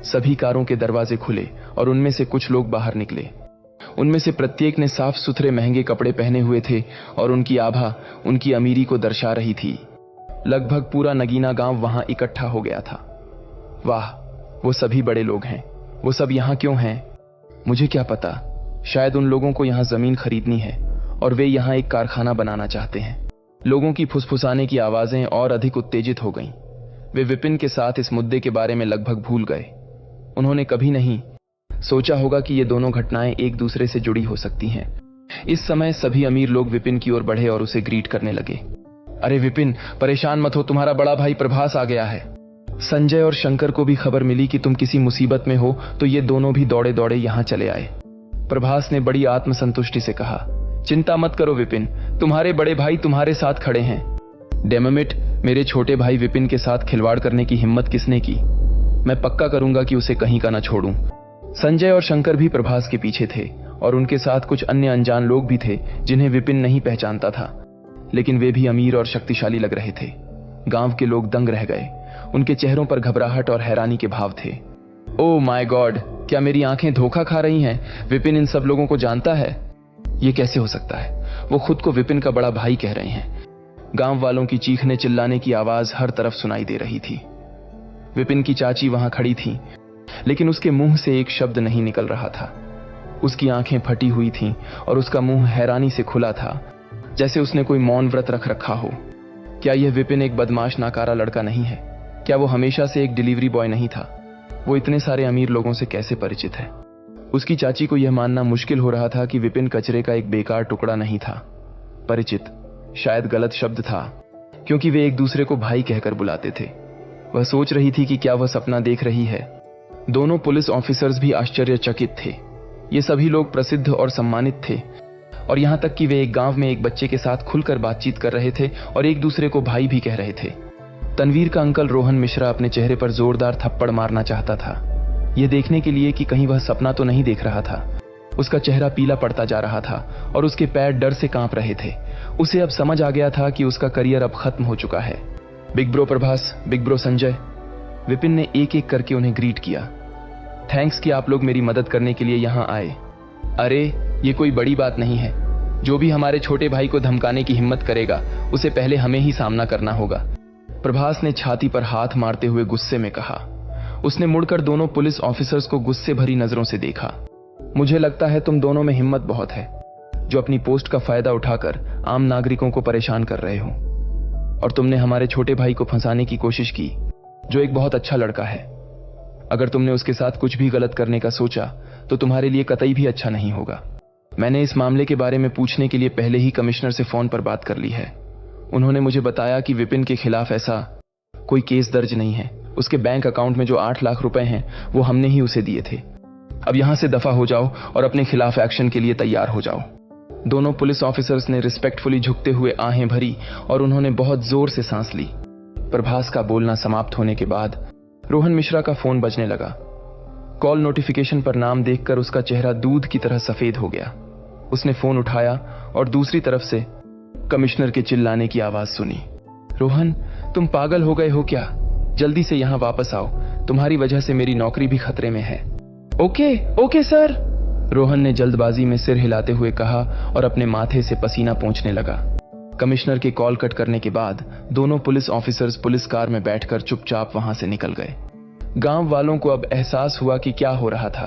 सभी कारों के दरवाजे खुले और उनमें से कुछ लोग बाहर निकले। उनमें से प्रत्येक ने साफ सुथरे महंगे कपड़े पहने हुए थे और उनकी आभा उनकी अमीरी को दर्शा रही थी। लगभग पूरा नगीना गांव वहां इकट्ठा हो गया था। वाह, वो सभी बड़े लोग हैं। वो सब यहां क्यों हैं? मुझे क्या पता। शायद उन लोगों को यहां जमीन खरीदनी है और वे यहां एक कारखाना बनाना चाहते हैं। लोगों की फुसफुसाने की आवाजें और अधिक उत्तेजित हो गईं। वे विपिन के साथ इस मुद्दे के बारे में लगभग भूल गए। उन्होंने कभी नहीं सोचा होगा कि ये दोनों घटनाएं एक दूसरे से जुड़ी हो सकती हैं। इस समय सभी अमीर लोग विपिन की ओर बढ़े और उसे ग्रीट करने लगे। अरे विपिन, परेशान मत हो, तुम्हारा बड़ा भाई प्रभास आ गया है। संजय और शंकर को भी खबर मिली कि तुम किसी मुसीबत में हो, तो ये दोनों भी दौड़े दौड़े यहां चले आए। प्रभास ने बड़ी आत्मसंतुष्टि से कहा, चिंता मत करो विपिन, तुम्हारे बड़े भाई तुम्हारे साथ खड़े हैं। डेमोमिट, मेरे छोटे भाई विपिन के साथ खिलवाड़ करने की हिम्मत किसने की? मैं पक्का करूंगा कि उसे कहीं का न छोड़ूं। संजय और शंकर भी प्रभास के पीछे थे और उनके साथ कुछ अन्य अनजान लोग भी थे जिन्हें विपिन नहीं पहचानता था, लेकिन वे भी अमीर और शक्तिशाली लग रहे थे। गांव के लोग दंग रह गए। उनके चेहरों पर घबराहट और हैरानी के भाव थे। ओह माय गॉड, क्या मेरी आंखें धोखा खा रही हैं? विपिन इन सब लोगों को जानता है? ये कैसे हो सकता है? वो खुद को विपिन का बड़ा भाई कह रहे हैं। गांव वालों की चीखने चिल्लाने की आवाज हर तरफ सुनाई दे रही थी। विपिन की चाची वहां खड़ी थी, लेकिन उसके मुंह से एक शब्द नहीं निकल रहा था। उसकी आंखें फटी हुई थीं और उसका मुंह हैरानी से खुला था, जैसे उसने कोई मौन व्रत रख रखा हो। क्या यह विपिन एक बदमाश नाकारा लड़का नहीं है? क्या वो हमेशा से एक डिलीवरी बॉय नहीं था? वो इतने सारे अमीर लोगों से कैसे परिचित है? उसकी चाची को यह मानना मुश्किल हो रहा था कि विपिन कचरे का एक बेकार टुकड़ा नहीं था। परिचित शायद गलत शब्द था, क्योंकि वे एक दूसरे को भाई कहकर बुलाते थे। वह सोच रही थी कि क्या वह सपना देख रही है। दोनों पुलिस ऑफिसर्स भी आश्चर्यचकित थे। ये सभी लोग प्रसिद्ध और सम्मानित थे, और यहां तक कि वे एक गांव में एक बच्चे के साथ खुलकर बातचीत कर रहे थे और एक दूसरे को भाई भी कह रहे थे। तनवीर का अंकल रोहन मिश्रा अपने चेहरे पर जोरदार थप्पड़ मारना चाहता था, यह देखने के लिए कि कहीं वह सपना तो नहीं देख रहा था। उसका चेहरा पीला पड़ता जा रहा था और उसके पैर डर से कांप रहे थे। उसे अब समझ आ गया था कि उसका करियर अब खत्म हो चुका है। Big bro Prabhas, big bro Sanjay, Vipin ने एक एक करके उन्हें ग्रीट किया। थैंक्स कि आप लोग मेरी मदद करने के लिए यहां आए। अरे ये कोई बड़ी बात नहीं है। जो भी हमारे छोटे भाई को धमकाने की हिम्मत करेगा, उसे पहले हमें ही सामना करना होगा। प्रभास ने छाती पर हाथ मारते हुए गुस्से में कहा। उसने मुड़कर दोनों पुलिस ऑफिसर्स को गुस्से भरी नजरों से देखा। मुझे लगता है तुम दोनों में हिम्मत बहुत है, जो अपनी पोस्ट का फायदा उठाकर आम नागरिकों को परेशान कर रहे हो। और तुमने हमारे छोटे भाई को फंसाने की कोशिश की, जो एक बहुत अच्छा लड़का है। अगर तुमने उसके साथ कुछ भी गलत करने का सोचा, तो तुम्हारे लिए कतई भी अच्छा नहीं होगा। मैंने इस मामले के बारे में पूछने के लिए पहले ही कमिश्नर से फोन पर बात कर ली है। उन्होंने मुझे बताया कि विपिन के खिलाफ ऐसा कोई केस दर्ज नहीं है। उसके बैंक अकाउंट में जो 8 लाख रुपए हैं, वो हमने ही उसे दिए थे। अब यहां से दफा हो जाओ और अपने खिलाफ एक्शन के लिए तैयार हो जाओ। दोनों पुलिस ऑफिसर्स ने रिस्पेक्टफुली झुकते हुए आहें भरी और उन्होंने बहुत जोर से सांस ली। प्रभास का बोलना समाप्त होने के बाद रोहन मिश्रा का फोन बजने लगा। कॉल नोटिफिकेशन पर नाम देखकर उसका चेहरा दूध की तरह सफेद हो गया। उसने फोन उठाया और दूसरी तरफ से कमिश्नर के चिल्लाने की आवाज सुनी। रोहन, तुम पागल हो गए हो क्या? जल्दी से यहां वापस आओ, तुम्हारी वजह से मेरी नौकरी भी खतरे में है। Okay sir. रोहन ने जल्दबाजी में सिर हिलाते हुए कहा और अपने माथे से पसीना पोंछने लगा। कमिश्नर के कॉल कट करने के बाद दोनों पुलिस ऑफिसर्स पुलिस कार में बैठकर चुपचाप वहां से निकल गए। गांव वालों को अब एहसास हुआ कि क्या हो रहा था।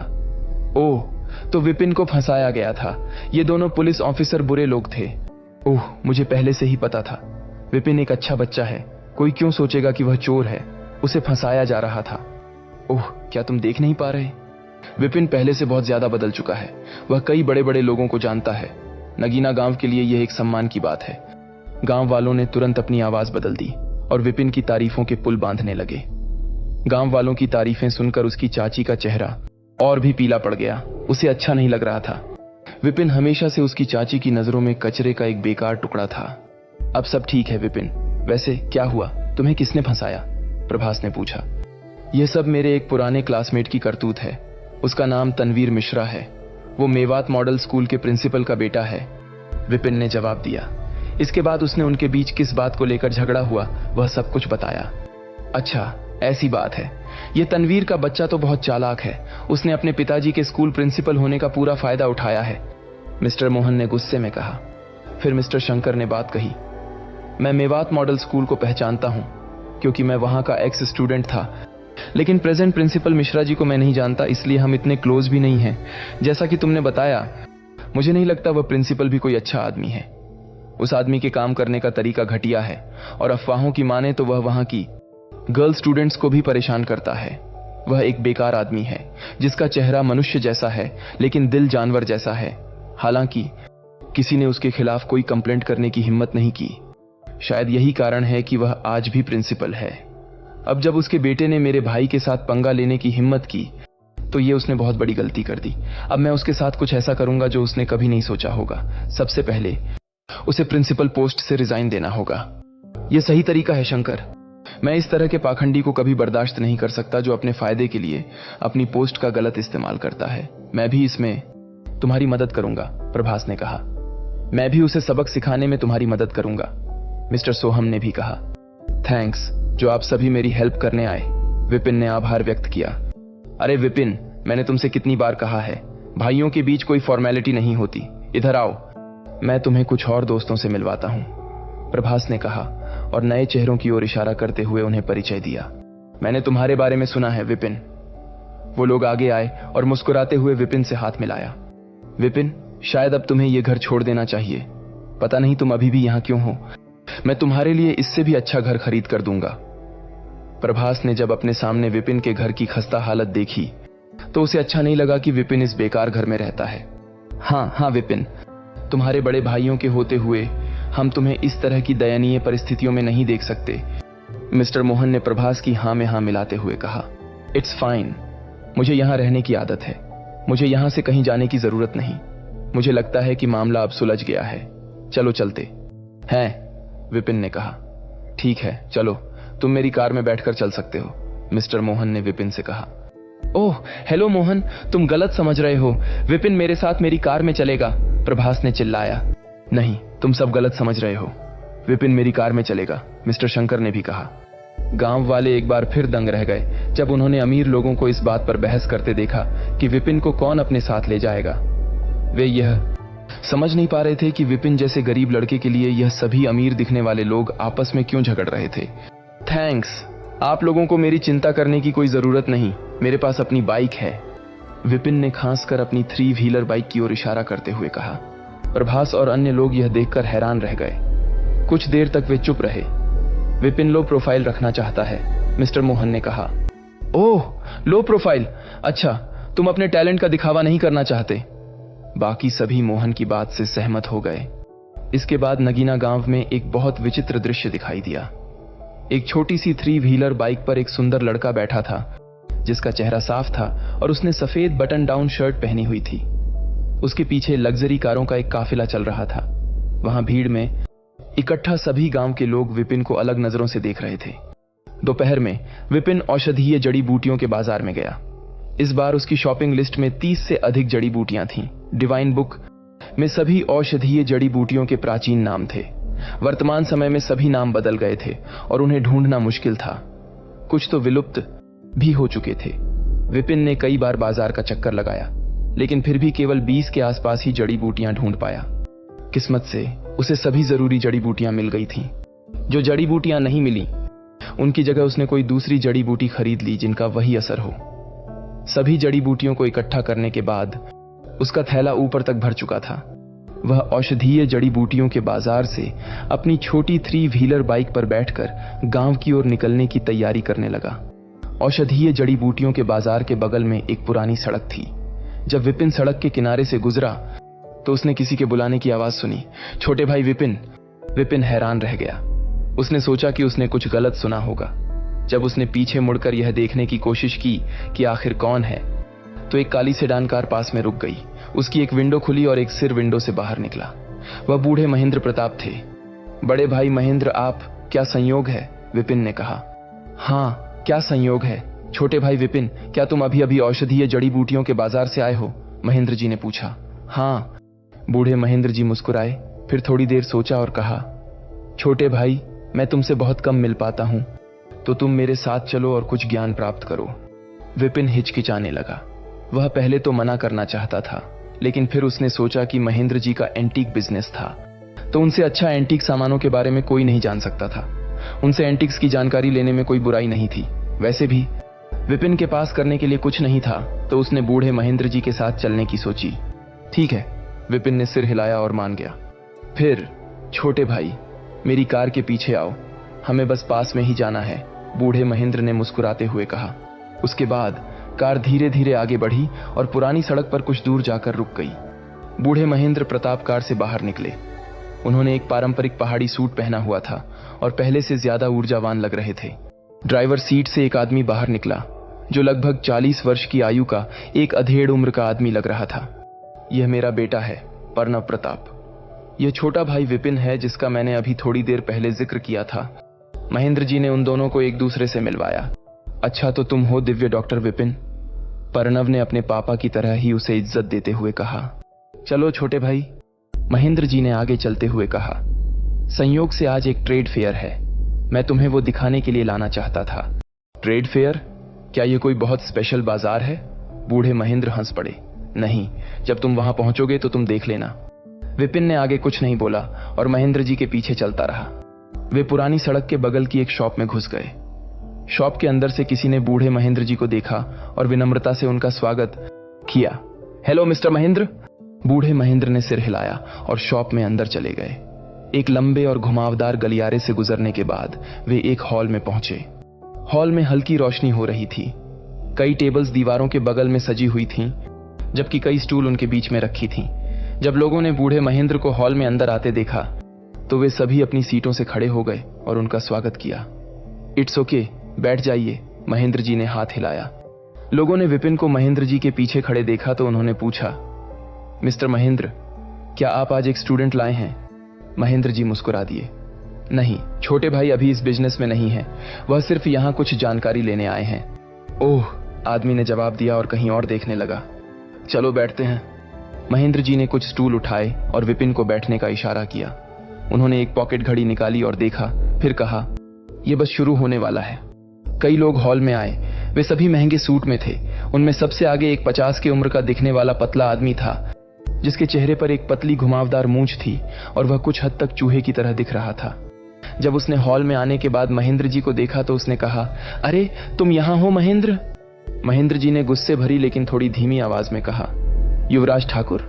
ओह, तो विपिन को फंसाया गया था। ये दोनों पुलिस ऑफिसर बुरे लोग थे। ओह, मुझे पहले से ही पता था। विपिन एक अच्छा बच्चा है, कोई क्यों सोचेगा कि वह चोर है। उसे फंसाया जा रहा था। ओह, क्या तुम देख नहीं पा रहे? विपिन पहले से बहुत ज्यादा बदल चुका है। वह कई बड़े बड़े लोगों को जानता है। नगीना गांव के लिए यह एक सम्मान की बात है। गांव वालों ने तुरंत अपनी आवाज बदल दी और विपिन की तारीफों के पुल बांधने लगे। गांव वालों की तारीफें सुनकर उसकी चाची का चेहरा और भी पीला पड़ गया। उसे अच्छा नहीं लग रहा था। विपिन हमेशा से उसकी चाची की नजरों में कचरे का एक बेकार टुकड़ा था। अब सब ठीक है विपिन, वैसे क्या हुआ? तुम्हें किसने फंसाया? प्रभास ने पूछा। यह सब मेरे एक पुराने क्लासमेट की करतूत है। उसका नाम तनवीर मिश्रा है। वो मेवात मॉडल स्कूल के प्रिंसिपल का बेटा है, विपिन ने जवाब दिया। इसके बाद उसने उनके बीच किस बात को लेकर झगड़ा हुआ वह सब कुछ बताया। अच्छा, ऐसी बात है। यह तनवीर का बच्चा तो बहुत चालाक है। उसने अपने पिताजी के स्कूल प्रिंसिपल होने का पूरा फायदा उठाया है, मिस्टर मोहन ने गुस्से में कहा। फिर मिस्टर शंकर ने बात कही। मैं मेवात मॉडल स्कूल को पहचानता हूं क्योंकि मैं वहां का एक्स स्टूडेंट था, लेकिन प्रेजेंट प्रिंसिपल मिश्रा जी को मैं नहीं जानता, इसलिए हम इतने क्लोज भी नहीं हैं। जैसा कि तुमने बताया, मुझे नहीं लगता वह प्रिंसिपल भी कोई अच्छा आदमी है। उस आदमी के काम करने का तरीका घटिया है और अफवाहों की माने तो वह वहां की गर्ल स्टूडेंट्स को भी परेशान करता है। वह एक बेकार आदमी है जिसका चेहरा मनुष्य जैसा है लेकिन दिल जानवर जैसा है। हालांकि किसी ने उसके खिलाफ कोई कंप्लेंट करने की हिम्मत नहीं की। शायद यही कारण है कि वह आज भी प्रिंसिपल है। अब जब उसके बेटे ने मेरे भाई के साथ पंगा लेने की हिम्मत की तो ये उसने बहुत बड़ी गलती कर दी। अब मैं उसके साथ कुछ ऐसा करूंगा जो उसने कभी नहीं सोचा होगा। सबसे पहले उसे प्रिंसिपल पोस्ट से रिजाइन देना होगा। यह सही तरीका है शंकर। मैं इस तरह के पाखंडी को कभी बर्दाश्त नहीं कर सकता जो अपने फायदे के लिए अपनी पोस्ट का गलत इस्तेमाल करता है। मैं भी इसमें तुम्हारी मदद करूंगा, प्रभास ने कहा। मैं भी उसे सबक सिखाने में तुम्हारी मदद करूंगा, मिस्टर सोहम ने भी कहा। थैंक्स, जो आप सभी मेरी हेल्प करने आए, विपिन ने आभार व्यक्त किया। अरे विपिन, मैंने तुमसे कितनी बार कहा है, भाइयों के बीच कोई फॉर्मेलिटी नहीं होती। इधर आओ, मैं तुम्हें कुछ और दोस्तों से मिलवाता हूं, प्रभास ने कहा और नए चेहरों की ओर इशारा करते हुए उन्हें परिचय दिया। मैंने तुम्हारे बारे में सुना है विपिन। वो लोग आगे आए और मुस्कुराते हुए विपिन से हाथ मिलाया। विपिन, शायद अब तुम्हें यह घर छोड़ देना चाहिए। पता नहीं तुम अभी भी यहां क्यों हो। मैं तुम्हारे लिए इससे भी अच्छा घर खरीद कर दूंगा। प्रभास ने जब अपने सामने विपिन के घर की खस्ता हालत देखी तो उसे अच्छा नहीं लगा कि विपिन इस बेकार घर में रहता है। हाँ विपिन, तुम्हारे बड़े भाइयों के होते हुए हम तुम्हें इस तरह की दयनीय परिस्थितियों में नहीं देख सकते, मिस्टर मोहन ने प्रभास की हां में हां मिलाते हुए कहा। इट्स फाइन, मुझे यहां रहने की आदत है। मुझे यहां से कहीं जाने की जरूरत नहीं। मुझे लगता है कि मामला अब सुलझ गया है। चलो चलते हैं, विपिन ने कहा। ठीक है, चलो, तुम मेरी कार में बैठकर चल सकते हो, मिस्टर मोहन ने विपिन से कहा। ओह हेलो मोहन, तुम गलत समझ रहे हो। विपिन मेरे साथ मेरी कार में चलेगा, प्रभास ने चिल्लाया। नहीं, तुम सब गलत समझ रहे हो। विपिन मेरी कार में चलेगा, मिस्टर शंकर ने भी कहा। गांव वाले एक बार फिर दंग रह गए जब उन्होंने अमीर लोगों को इस बात पर बहस करते देखा कि विपिन को कौन अपने साथ ले जाएगा। वे यह समझ नहीं पा रहे थे कि विपिन जैसे गरीब लड़के के लिए यह सभी अमीर दिखने वाले लोग आपस में क्यों झगड़ रहे थे। थैंक्स, आप लोगों को मेरी चिंता करने की कोई जरूरत नहीं, मेरे पास अपनी बाइक है, विपिन ने खांसकर अपनी 3 व्हीलर बाइक की ओर इशारा करते हुए कहा। प्रभास और अन्य लोग यह देखकर हैरान रह गए। कुछ देर तक वे चुप रहे। विपिन लो प्रोफाइल रखना चाहता है, मिस्टर मोहन ने कहा। ओह, लो प्रोफाइल, अच्छा, तुम अपने टैलेंट का दिखावा नहीं करना चाहते। बाकी सभी मोहन की बात से सहमत हो गए। इसके बाद नगीना गांव में एक बहुत विचित्र दृश्य दिखाई दिया। एक छोटी सी 3 व्हीलर बाइक पर एक सुंदर लड़का बैठा था जिसका चेहरा साफ था और उसने सफेद बटन डाउन शर्ट पहनी हुई थी। उसके पीछे लग्जरी कारों का एक काफिला चल रहा था। वहां भीड़ में इकट्ठा सभी गांव के लोग विपिन को अलग नजरों से देख रहे थे। दोपहर में विपिन औषधीय जड़ी बूटियों के बाजार में गया। इस बार उसकी शॉपिंग लिस्ट में 30 से अधिक जड़ी बूटियां थीं। डिवाइन बुक में सभी औषधीय जड़ी बूटियों के प्राचीन नाम थे। वर्तमान समय में सभी नाम बदल गए थे और उन्हें ढूंढना मुश्किल था। कुछ तो विलुप्त भी हो चुके थे। विपिन ने कई बार बाजार का चक्कर लगाया लेकिन फिर भी केवल 20 के आसपास ही जड़ी बूटियां ढूंढ पाया। किस्मत से उसे सभी जरूरी जड़ी बूटियां मिल गई थीं। जो जड़ी बूटियां नहीं मिली, उनकी जगह उसने कोई दूसरी जड़ी बूटी खरीद ली जिनका वही असर हो। सभी जड़ी बूटियों को इकट्ठा करने के बाद उसका थैला ऊपर तक भर चुका था। वह औषधीय जड़ी बूटियों के बाजार से अपनी छोटी 3 व्हीलर बाइक पर बैठकर गांव की ओर निकलने की तैयारी करने लगा। औषधीय जड़ी बूटियों के बाजार के बगल में एक पुरानी सड़क थी। जब विपिन सड़क के किनारे से गुजरा तो उसने किसी के बुलाने की आवाज सुनी, छोटे भाई विपिन। विपिन हैरान रह गया। उसने सोचा कि उसने कुछ गलत सुना होगा। जब उसने पीछे मुड़कर यह देखने की कोशिश की कि आखिर कौन है, तो एक काली सेडान कार पास में रुक गई। उसकी एक विंडो खुली और एक सिर विंडो से बाहर निकला। वह बूढ़े महेंद्र प्रताप थे। बड़े भाई महेंद्र, आप, क्या संयोग है? विपिन ने कहा। हाँ, क्या संयोग है? छोटे भाई विपिन, क्या तुम अभी अभी औषधीय जड़ी बूटियों के बाजार से आए हो? महेंद्र जी ने पूछा। हाँ। बूढ़े महेंद्र जी मुस्कुराए, फिर थोड़ी देर सोचा और कहा, छोटे भाई, मैं तुमसे बहुत कम मिल पाता हूं, तो तुम मेरे साथ चलो और कुछ ज्ञान प्राप्त करो। विपिन हिचकिचाने लगा। वह पहले तो मना करना चाहता था, लेकिन फिर उसने सोचा कि महेंद्र जी का एंटीक बिजनेस था, तो उनसे अच्छा एंटीक सामानों के बारे में कोई नहीं जान सकता था। उनसे एंटीक्स की जानकारी लेने में कोई बुराई नहीं थी। वैसे भी विपिन के पास करने के लिए कुछ नहीं था, तो उसने बूढ़े महेंद्र जी के साथ चलने की सोची। ठीक है, विपिन ने सिर हिलाया और मान गया। फिर, छोटे भाई, मेरी कार के पीछे आओ, हमें बस पास में ही जाना है, बूढ़े महेंद्र ने मुस्कुराते हुए कहा। उसके बाद कार धीरे धीरे आगे बढ़ी और पुरानी सड़क पर कुछ दूर जाकर रुक गई। बूढ़े महेंद्र प्रताप कार से बाहर निकले। उन्होंने एक पारंपरिक पहाड़ी सूट पहना हुआ था और पहले से ज्यादा ऊर्जावान लग रहे थे। ड्राइवर सीट से एक आदमी बाहर निकला, जो लगभग 40 वर्ष की आयु का एक अधेड़ उम्र का आदमी लग रहा था। यह मेरा बेटा है, प्रणव प्रताप। यह छोटा भाई विपिन है, जिसका मैंने अभी थोड़ी देर पहले जिक्र किया था। महेंद्र जी ने उन दोनों को एक दूसरे से मिलवाया। अच्छा, तो तुम हो दिव्य डॉक्टर विपिन? प्रणव ने अपने पापा की तरह ही उसे इज्जत देते हुए कहा। चलो छोटे भाई, महेंद्र जी ने आगे चलते हुए कहा। संयोग से आज एक ट्रेड फेयर है, मैं तुम्हें वो दिखाने के लिए लाना चाहता था। Trade fair? क्या ये कोई बहुत स्पेशल बाजार है? बूढ़े महेंद्र हंस पड़े। नहीं, जब तुम वहां पहुंचोगे तो तुम देख लेना। विपिन ने आगे कुछ नहीं बोला और महेंद्र जी के पीछे चलता रहा। वे पुरानी सड़क के बगल की एक शॉप में घुस गए। शॉप के अंदर से किसी ने बूढ़े महेंद्र जी को देखा और विनम्रता से उनका स्वागत किया। Hello mister Mahendra. बूढ़े महेंद्र ने सिर हिलाया और शॉप में अंदर चले गए। एक लंबे और घुमावदार गलियारे से गुजरने के बाद वे एक हॉल में पहुंचे। हॉल में हल्की रोशनी हो रही थी। कई टेबल्स दीवारों के बगल में सजी हुई थीं, जबकि कई स्टूल उनके बीच में रखी थीं। जब लोगों ने बूढ़े महेंद्र को हॉल में अंदर आते देखा, तो वे सभी अपनी सीटों से खड़े हो गए और उनका स्वागत किया। इट्स ओके, बैठ जाइए, महेंद्र जी ने हाथ हिलाया। लोगों ने विपिन को महेंद्र जी के पीछे खड़े देखा तो उन्होंने पूछा, मिस्टर महेंद्र, क्या आप आज एक स्टूडेंट लाए हैं? महेंद्र जी मुस्कुरा दिए। नहीं, छोटे भाई अभी इस बिजनेस में नहीं है, वह सिर्फ यहां कुछ जानकारी लेने आए हैं। ओह, आदमी ने जवाब दिया और कहीं और देखने लगा। चलो बैठते हैं। महेंद्र जी ने कुछ स्टूल उठाए और विपिन को बैठने का इशारा किया। उन्होंने एक पॉकेट घड़ी निकाली और देखा, फिर कहा, यह बस शुरू होने वाला है। कई लोग हॉल में आए। वे सभी महंगे सूट में थे। उनमें सबसे आगे एक 50 की उम्र का दिखने वाला पतला आदमी था, जिसके चेहरे पर एक पतली घुमावदार मूंछ थी और वह कुछ हद तक चूहे की तरह दिख रहा था। जब उसने हॉल में आने के बाद महेंद्र जी को देखा तो उसने कहा, अरे तुम यहां हो महेंद्र? महेंद्र जी ने गुस्से भरी लेकिन थोड़ी धीमी आवाज में कहा, युवराज ठाकुर।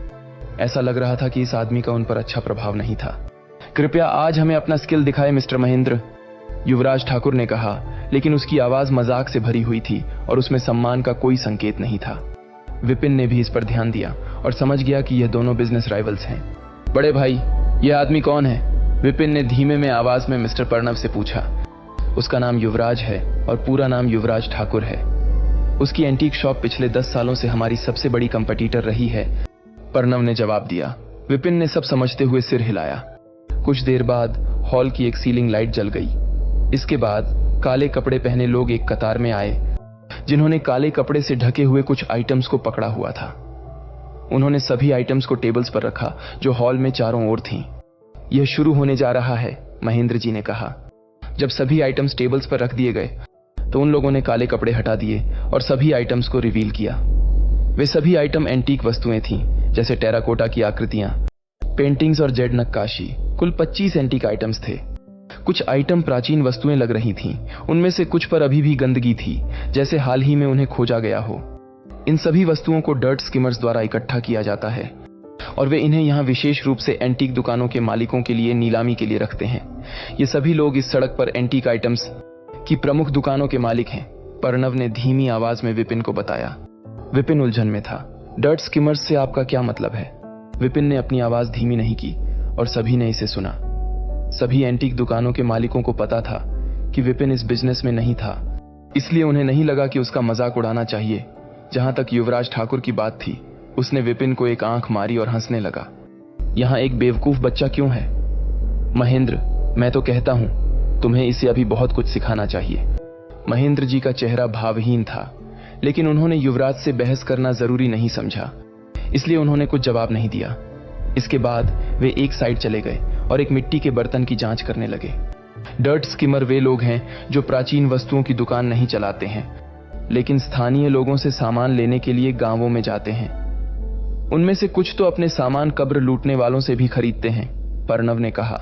ऐसा लग रहा था कि इस आदमी का उन पर अच्छा प्रभाव नहीं था। कृपया आज हमें अपना स्किल दिखाएं मिस्टर महेंद्र, युवराज ठाकुर ने कहा, लेकिन उसकी आवाज मजाक से भरी हुई थी और उसमें सम्मान का कोई संकेत नहीं था। विपिन ने भी इस पर ध्यान दिया और समझ गया कि यह दोनों बिजनेस राइवल्स हैं। बड़े भाई, यह आदमी कौन है? विपिन ने धीमे में आवाज में मिस्टर प्रणव से पूछा। उसका नाम युवराज है और पूरा नाम युवराज ठाकुर है। उसकी एंटीक शॉप पिछले 10 सालों से हमारी सबसे बड़ी कंपटीटर रही है, प्रणव ने जवाब दिया। विपिन ने सब समझते हुए सिर हिलाया। कुछ देर बाद हॉल की एक सीलिंग लाइट जल गई। इसके बाद काले कपड़े पहने लोग एक कतार में आए, जिन्होंने काले कपड़े से ढके हुए कुछ आइटम्स को पकड़ा हुआ था। उन्होंने सभी आइटम्स को टेबल्स पर रखा जो हॉल में चारों ओर थीं। यह शुरू होने जा रहा है, महेंद्र जी ने कहा। जब सभी आइटम्स टेबल्स पर रख दिए गए तो उन लोगों ने काले कपड़े हटा दिए और सभी आइटम्स को रिवील किया। वे सभी आइटम एंटीक वस्तुएं थीं, जैसे टेराकोटा की आकृतियां, पेंटिंग्स और जेड नक्काशी। कुल 25 एंटीक आइटम्स थे। कुछ आइटम प्राचीन वस्तुएं लग रही थीं, उनमें से कुछ पर अभी भी गंदगी थी, जैसे हाल ही में उन्हें खोजा गया हो। इन सभी वस्तुओं को डर्ट स्किमर्स द्वारा इकट्ठा किया जाता है और वे इन्हें यहाँ विशेष रूप से एंटीक दुकानों के मालिकों के लिए नीलामी के लिए रखते हैं। ये सभी लोग इस सड़क पर एंटीक आइटम्स की प्रमुख दुकानों के मालिक हैं, प्रणव ने धीमी आवाज में विपिन को बताया। विपिन उलझन में था। डर्ट स्किमर्स से आपका क्या मतलब है? विपिन ने अपनी आवाज धीमी नहीं की और सभी ने इसे सुना। सभी एंटीक दुकानों के मालिकों को पता था कि विपिन इस बिजनेस में नहीं था, इसलिए उन्हें नहीं लगा कि उसका मजाक उड़ाना चाहिए। जहां तक युवराज ठाकुर की बात थी, उसने विपिन को एक आंख मारी और हंसने लगा। यहां एक बेवकूफ बच्चा क्यों है? महेंद्र, मैं तो कहता हूं तुम्हें इसे अभी बहुत कुछ सिखाना चाहिए। महेंद्र जी का चेहरा भावहीन था, लेकिन उन्होंने युवराज से बहस करना जरूरी नहीं समझा, इसलिए उन्होंने कुछ जवाब नहीं दिया। इसके बाद वे एक साइड चले गए और एक मिट्टी के बर्तन की जांच करने लगे। डर्ट स्किमर वे लोग हैं जो प्राचीन वस्तुओं की दुकान नहीं चलाते हैं, लेकिन स्थानीय लोगों से सामान लेने के लिए गांवों में जाते हैं। उनमें से कुछ तो अपने सामान कब्र लूटने वालों से भी खरीदते हैं, प्रणव ने कहा।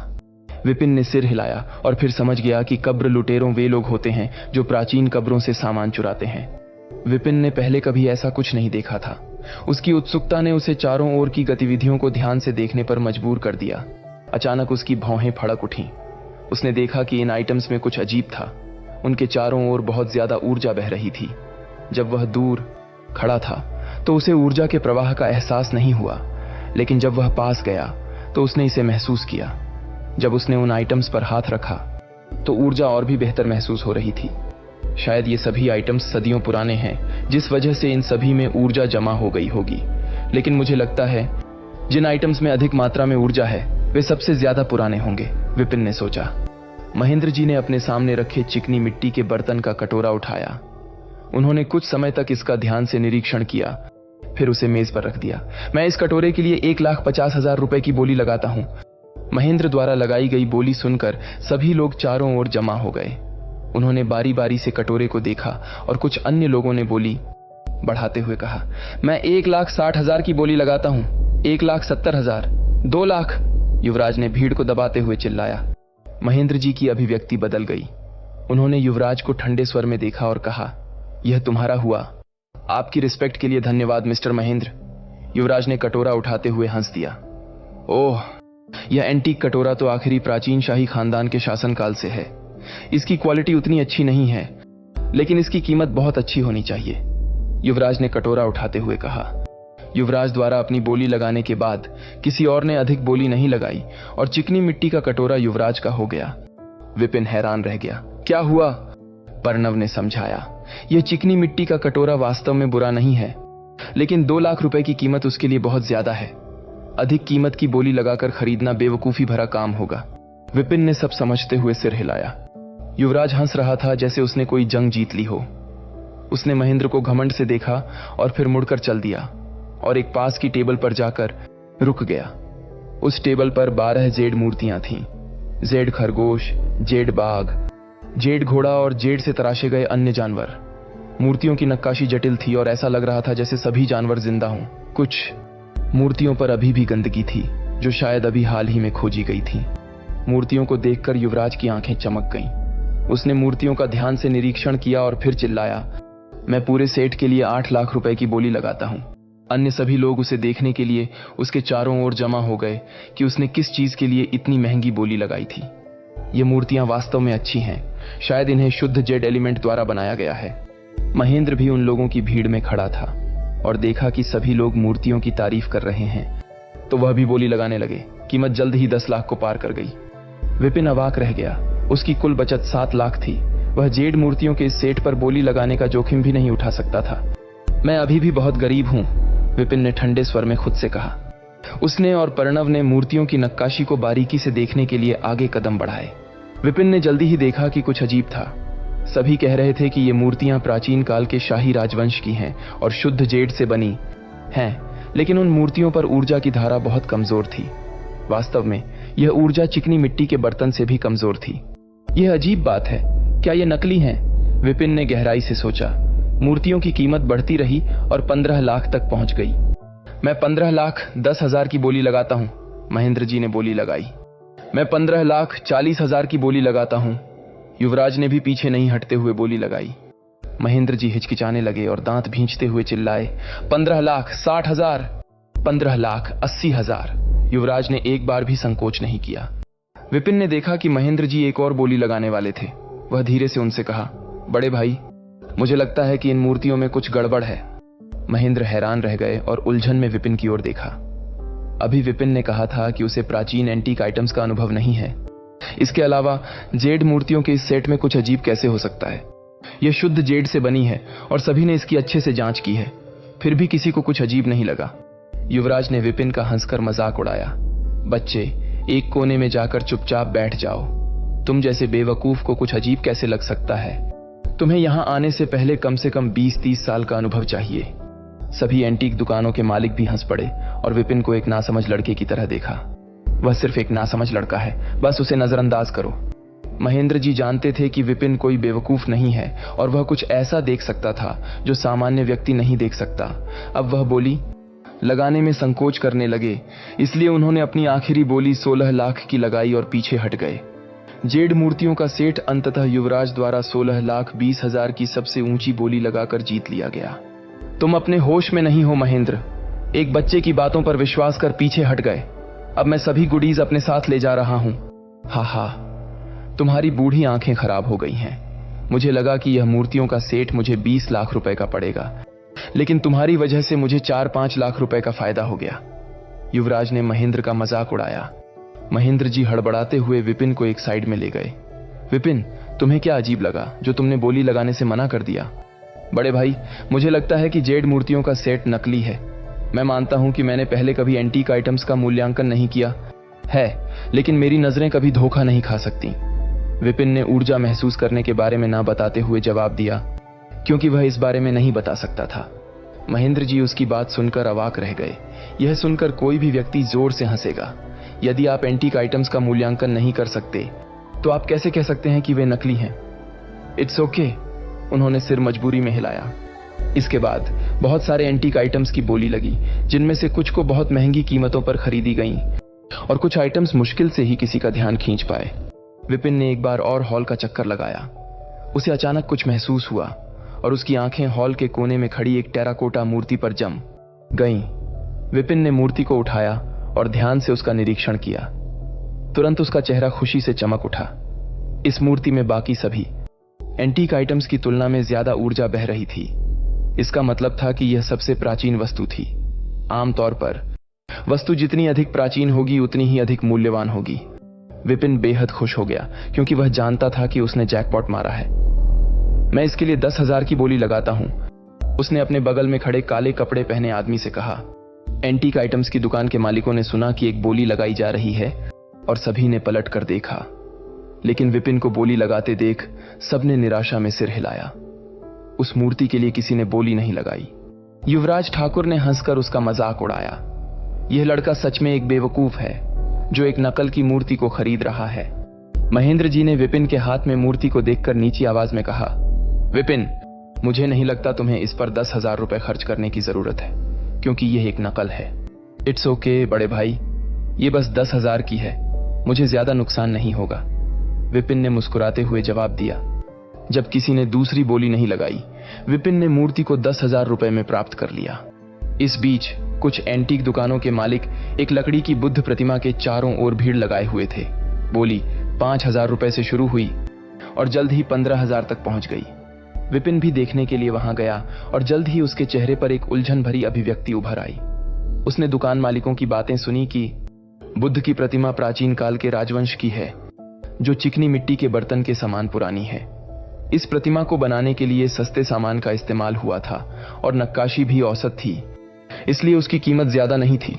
विपिन ने सिर हिलाया और फिर समझ गया कि कब्र लुटेरों वे लोग होते हैं जो प्राचीन कब्रों से सामान चुराते हैं। विपिन ने पहले कभी ऐसा कुछ नहीं देखा था। उसकी उत्सुकता ने उसे चारों ओर की गतिविधियों को ध्यान से देखने पर मजबूर कर दिया। अचानक उसकी भौहें फड़क उठीं। उसने देखा कि इन आइटम्स में कुछ अजीब था। उनके चारों ओर बहुत ज्यादा ऊर्जा बह रही थी। जब वह दूर खड़ा था तो उसे ऊर्जा के प्रवाह का एहसास नहीं हुआ, लेकिन जब वह पास गया तो उसने इसे महसूस किया। जब उसने उन आइटम्स पर हाथ रखा तो ऊर्जा और भी बेहतर महसूस हो रही थी। शायद ये सभी आइटम्स सदियों पुराने हैं, जिस वजह से इन सभी में ऊर्जा जमा हो गई होगी। लेकिन मुझे लगता है जिन आइटम्स में अधिक मात्रा में ऊर्जा है वे सबसे ज्यादा पुराने होंगे, विपिन ने सोचा। महेंद्र जी ने अपने सामने रखे चिकनी मिट्टी के बर्तन का कटोरा उठाया। उन्होंने कुछ समय तक इसका ध्यान से निरीक्षण किया, फिर उसे मेज पर रख दिया। मैं इस कटोरे के लिए 1,50,000 रुपए की बोली लगाता हूं। महेंद्र द्वारा लगाई गई बोली सुनकर सभी लोग चारों ओर जमा हो गए। उन्होंने बारी बारी से कटोरे को देखा और कुछ अन्य लोगों ने बोली बढ़ाते हुए कहा, मैं 1,60,000 की बोली लगाता हूं, 1,70,000, 2 लाख। युवराज ने भीड़ को दबाते हुए चिल्लाया। महेंद्र जी की अभिव्यक्ति बदल गई। उन्होंने युवराज को ठंडे स्वर में देखा और कहा, यह तुम्हारा हुआ। आपकी रिस्पेक्ट के लिए धन्यवाद मिस्टर महेंद्र। युवराज ने कटोरा उठाते हुए हंस दिया। ओह, यह एंटीक कटोरा तो आखिरी प्राचीन शाही खानदान के शासनकाल से है। इसकी क्वालिटी उतनी अच्छी नहीं है, लेकिन इसकी कीमत बहुत अच्छी होनी चाहिए, युवराज ने कटोरा उठाते हुए कहा। युवराज द्वारा अपनी बोली लगाने के बाद किसी और ने अधिक बोली नहीं लगाई और चिकनी मिट्टी का कटोरा युवराज का हो गया। विपिन हैरान रह गया। क्या हुआ? प्रणव ने समझाया। यह चिकनी मिट्टी का कटोरा वास्तव में बुरा नहीं है, लेकिन 2 लाख रुपए की कीमत उसके लिए बहुत ज्यादा है। अधिक कीमत की बोली लगाकर खरीदना बेवकूफी भरा काम होगा। विपिन ने सब समझते हुए सिर हिलाया। युवराज हंस रहा था जैसे उसने कोई जंग जीत ली हो। उसने महेंद्र को घमंड से देखा और फिर मुड़कर चल दिया और एक पास की टेबल पर जाकर रुक गया। उस टेबल पर 12 जेड मूर्तियां थीं। जेड खरगोश, जेड बाघ, जेड घोड़ा और जेड से तराशे गए अन्य जानवर। मूर्तियों की नक्काशी जटिल थी और ऐसा लग रहा था जैसे सभी जानवर जिंदा हों। कुछ मूर्तियों पर अभी भी गंदगी थी, जो शायद अभी हाल ही में खोजी गई थी। मूर्तियों को देखकर युवराज की आंखें चमक गईं। उसने मूर्तियों का ध्यान से निरीक्षण किया और फिर चिल्लाया, मैं पूरे सेट के लिए 8 लाख रुपए की बोली लगाता हूं। अन्य सभी लोग उसे देखने के लिए उसके चारों ओर जमा हो गए कि उसने किस चीज के लिए इतनी महंगी बोली लगाई थी। ये मूर्तियां वास्तव में अच्छी हैं, शायद इन्हें शुद्ध जेड एलिमेंट द्वारा बनाया गया है। महेंद्र भी उन लोगों की भीड़ में खड़ा था और देखा कि सभी लोग मूर्तियों की तारीफ कर रहे हैं, तो वह भी बोली लगाने लगे। कीमत जल्द ही 10 लाख को पार कर गई। विपिन अवाक रह गया। उसकी कुल बचत 7 लाख थी। वह जेड मूर्तियों के इस सेट पर बोली लगाने का जोखिम भी नहीं उठा सकता था। मैं अभी भी बहुत गरीब हूं, विपिन ने ठंडे स्वर में खुद से कहा। उसने और प्रणव ने मूर्तियों की नक्काशी को बारीकी से देखने के लिए आगे कदम बढ़ाए। विपिन ने जल्दी ही देखा कि कुछ अजीब था। सभी कह रहे थे कि ये मूर्तियां प्राचीन काल के शाही राजवंश की हैं और शुद्ध जेड से बनी हैं, लेकिन उन मूर्तियों पर ऊर्जा की धारा बहुत कमजोर थी। वास्तव में यह ऊर्जा चिकनी मिट्टी के बर्तन से भी कमजोर थी। यह अजीब बात है, क्या ये नकली हैं? विपिन ने गहराई से सोचा। मूर्तियों की कीमत बढ़ती रही और 15 लाख तक पहुंच गई। मैं 15,10,000 की बोली लगाता हूं, महेंद्र जी ने बोली लगाई। मैं 15,40,000 की बोली लगाता हूं, युवराज ने भी पीछे नहीं हटते हुए बोली लगाई। महेंद्र जी हिचकिचाने लगे और दांत भींचते हुए चिल्लाए, 15,60,000, 15,80,000। युवराज ने एक बार भी संकोच नहीं किया। विपिन ने देखा कि महेंद्र जी एक और बोली लगाने वाले थे। वह धीरे से उनसे कहा, बड़े भाई, मुझे लगता है कि इन मूर्तियों में कुछ गड़बड़ है। महेंद्र हैरान रह गए और उलझन में विपिन की ओर देखा। अभी विपिन ने कहा था कि उसे प्राचीन एंटीक आइटम्स का अनुभव नहीं है। इसके अलावा जेड मूर्तियों के इस सेट में कुछ अजीब कैसे हो सकता है? यह शुद्ध जेड से बनी है और सभी ने इसकी अच्छे से जांच की है, फिर भी किसी को कुछ अजीब नहीं लगा। युवराज ने विपिन का हंसकर मजाक उड़ाया। बच्चे, एक कोने में जाकर चुपचाप बैठ जाओ। तुम जैसे बेवकूफ को कुछ अजीब कैसे लग सकता है? तुम्हें यहां आने से पहले कम से कम 20-30 साल का अनुभव चाहिए। सभी एंटीक दुकानों के मालिक भी हंस पड़े और विपिन को एक नासमझ लड़के की तरह देखा। वह सिर्फ एक नासमझ लड़का है, बस उसे नजरअंदाज करो। महेंद्र जी जानते थे कि विपिन कोई बेवकूफ नहीं है और वह कुछ ऐसा देख सकता था जो सामान्य व्यक्ति नहीं देख सकता। अब वह बोली लगाने में संकोच करने लगे, इसलिए उन्होंने अपनी आखिरी बोली 16 लाख की लगाई और पीछे हट गए। जेड मूर्तियों का सेट अंततः युवराज द्वारा 16,20,000 की सबसे ऊंची बोली लगाकर जीत लिया गया। तुम अपने होश में नहीं हो महेंद्र। एक बच्चे की बातों पर विश्वास कर पीछे हट गए। अब मैं सभी गुडीज अपने साथ ले जा रहा हूं। हा हा, तुम्हारी बूढ़ी आंखें खराब हो गई हैं। मुझे लगा कि यह मूर्तियों का सेट मुझे 20 लाख रुपए का पड़ेगा, लेकिन तुम्हारी वजह से मुझे 4-5 लाख रुपए का फायदा हो गया। युवराज ने महेंद्र का मजाक उड़ाया। महेंद्र जी हड़बड़ाते हुए विपिन को एक साइड में ले गए। विपिन, तुम्हें क्या अजीब लगा जो तुमने बोली लगाने से मना कर दिया? बड़े भाई, मुझे लगता है कि जेड मूर्तियों का सेट नकली है। मैं मानता हूं कि मैंने पहले कभी एंटीक आइटम्स का मूल्यांकन नहीं किया है, लेकिन मेरी नजरें कभी धोखा नहीं खा सकती। विपिन ने ऊर्जा महसूस करने के बारे में ना बताते हुए जवाब दिया, क्योंकि वह इस बारे में नहीं बता सकता था। महेंद्र जी उसकी बात सुनकर अवाक रह गए। यह सुनकर कोई भी व्यक्ति जोर से हंसेगा। यदि आप एंटीक आइटम्स का मूल्यांकन नहीं कर सकते तो आप कैसे कह सकते हैं कि वे नकली हैं? इट्स ओके, उन्होंने सिर मजबूरी में हिलाया। इसके बाद बहुत सारे एंटीक आइटम्स की बोली लगी, जिनमें से कुछ को बहुत महंगी कीमतों पर खरीदी गईं और कुछ आइटम्स मुश्किल से ही किसी का ध्यान खींच पाए। विपिन ने एक बार और हॉल का चक्कर लगाया। उसे अचानक कुछ महसूस हुआ और उसकी आंखें हॉल के कोने में खड़ी एक टेराकोटा मूर्ति पर जम गईं। विपिन ने मूर्ति को उठाया और ध्यान से उसका निरीक्षण किया। तुरंत उसका चेहरा खुशी से चमक उठा। इस मूर्ति में बाकी सभी एंटीक आइटम्स की तुलना में ज्यादा ऊर्जा बह रही थी। इसका मतलब था कि यह सबसे प्राचीन वस्तु थी। आमतौर पर वस्तु जितनी अधिक प्राचीन होगी उतनी ही अधिक मूल्यवान होगी। विपिन बेहद खुश हो गया, क्योंकि वह जानता था कि उसने जैकपॉट मारा है। मैं इसके लिए 10,000 की बोली लगाता हूं, उसने अपने बगल में खड़े काले कपड़े पहने आदमी से कहा। एंटीक आइटम्स की दुकान के मालिकों ने सुना कि एक बोली लगाई जा रही है और सभी ने पलट कर देखा, लेकिन विपिन को बोली लगाते देख सबने निराशा में सिर हिलाया। उस मूर्ति के लिए किसी ने बोली नहीं लगाई। युवराज ठाकुर ने हंसकर उसका मजाक उड़ाया। यह लड़का सच में एक बेवकूफ है जो एक नकल की मूर्ति को खरीद रहा है। महेंद्र जी ने विपिन के हाथ में मूर्ति को देखकर नीची आवाज में कहा, विपिन, मुझे नहीं लगता तुम्हें इस पर 10,000 रुपए खर्च करने की जरूरत है, क्योंकि यह एक नकल है। इट्स ओके बड़े भाई, ये बस 10,000 की है, मुझे ज्यादा नुकसान नहीं होगा, विपिन ने मुस्कुराते हुए जवाब दिया। जब किसी ने दूसरी बोली नहीं लगाई, विपिन ने मूर्ति को 10,000 रुपए में प्राप्त कर लिया। इस बीच कुछ एंटीक दुकानों के मालिक एक लकड़ी की बुद्ध प्रतिमा के चारों ओर भीड़ लगाए हुए थे। बोली 5,000 रुपए से शुरू हुई और जल्द ही 15,000 तक पहुंच गई। विपिन भी देखने के लिए वहां गया और जल्द ही उसके चेहरे पर एक उलझन भरी अभिव्यक्ति उभर आई। उसने दुकान मालिकों की बातें सुनी कि बुद्ध की प्रतिमा प्राचीन काल के राजवंश की है, जो चिकनी मिट्टी के बर्तन के समान पुरानी है। इस प्रतिमा को बनाने के लिए सस्ते सामान का इस्तेमाल हुआ था और नक्काशी भी औसत थी, इसलिए उसकी कीमत ज्यादा नहीं थी।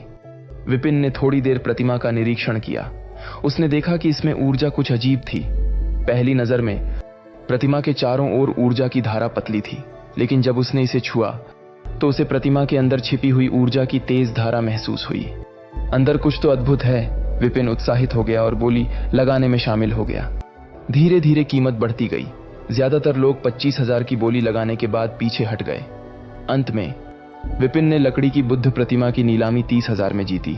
विपिन ने थोड़ी देर प्रतिमा का निरीक्षण किया। उसने देखा कि इसमें ऊर्जा कुछ अजीब थी। पहली नजर में प्रतिमा के चारों ओर ऊर्जा की धारा पतली थी, लेकिन जब उसने इसे छुआ तो उसे प्रतिमा के अंदर छिपी हुई ऊर्जा की तेज धारा महसूस हुई। अंदर कुछ तो अद्भुत है, विपिन उत्साहित हो गया और बोली लगाने में शामिल हो गया। धीरे धीरे कीमत बढ़ती गई। ज्यादातर लोग 25,000 की बोली लगाने के बाद पीछे हट गए। अंत में विपिन ने लकड़ी की बुद्ध प्रतिमा की नीलामी 30,000 में जीती।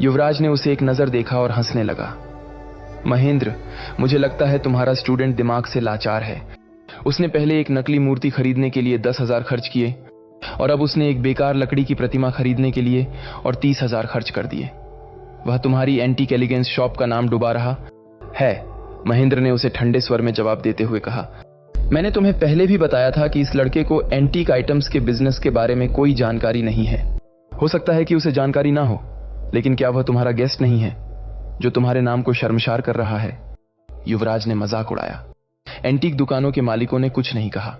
युवराज ने उसे एक नजर देखा और हंसने लगा। महेंद्र, मुझे लगता है तुम्हारा स्टूडेंट दिमाग से लाचार है। उसने पहले एक नकली मूर्ति खरीदने के लिए 10,000 खर्च किए और अब उसने एक बेकार लकड़ी की प्रतिमा खरीदने के लिए और 30,000 खर्च कर दिए। वह तुम्हारी एंटीक एलिगेंस शॉप का नाम डुबा रहा है। महेंद्र ने उसे ठंडे स्वर में जवाब देते हुए कहा, मैंने तुम्हें पहले भी बताया था कि इस लड़के को एंटीक आइटम्स के बिजनेस के बारे में कोई जानकारी नहीं है। हो सकता है कि उसे जानकारी ना हो, लेकिन क्या वह तुम्हारा गेस्ट नहीं है जो तुम्हारे नाम को शर्मसार कर रहा है? युवराज ने मजाक उड़ाया। एंटीक दुकानों के मालिकों ने कुछ नहीं कहा।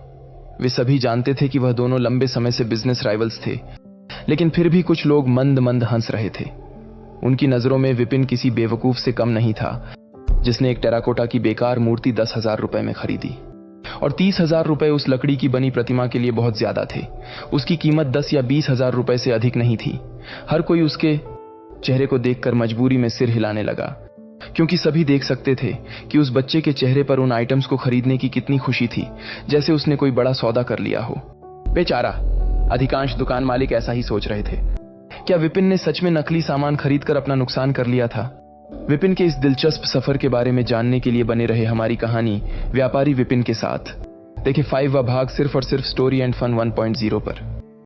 वे सभी जानते थे कि वह दोनों लंबे समय से बिजनेस राइवल्स थे, लेकिन फिर भी कुछ लोग मंद मंद हंस रहे थे। उनकी नजरों में विपिन किसी बेवकूफ से कम नहीं था जिसने एक टेराकोटा की बेकार मूर्ति 10,000 रुपए में खरीदी, और 30,000 रुपए उस लकड़ी की बनी प्रतिमा के लिए बहुत ज्यादा थे। उसकी कीमत 10 या 20,000 रुपए से अधिक नहीं थी। हर कोई उसके चेहरे को देखकर मजबूरी में सिर हिलाने लगा, क्योंकि सभी देख सकते थे कि उस बच्चे के चेहरे पर उन आइटम्स को खरीदने की कितनी खुशी थी, जैसे उसने कोई बड़ा सौदा कर लिया हो। बेचारा, अधिकांश दुकान मालिक ऐसा ही सोच रहे थे। क्या विपिन ने सच में नकली सामान खरीदकर अपना नुकसान कर लिया था? विपिन के इस दिलचस्प सफर के बारे में जानने के लिए बने रहे हमारी कहानी व्यापारी विपिन के साथ। देखिए 5वां भाग सिर्फ और सिर्फ स्टोरी एंड फन 1.0 पर।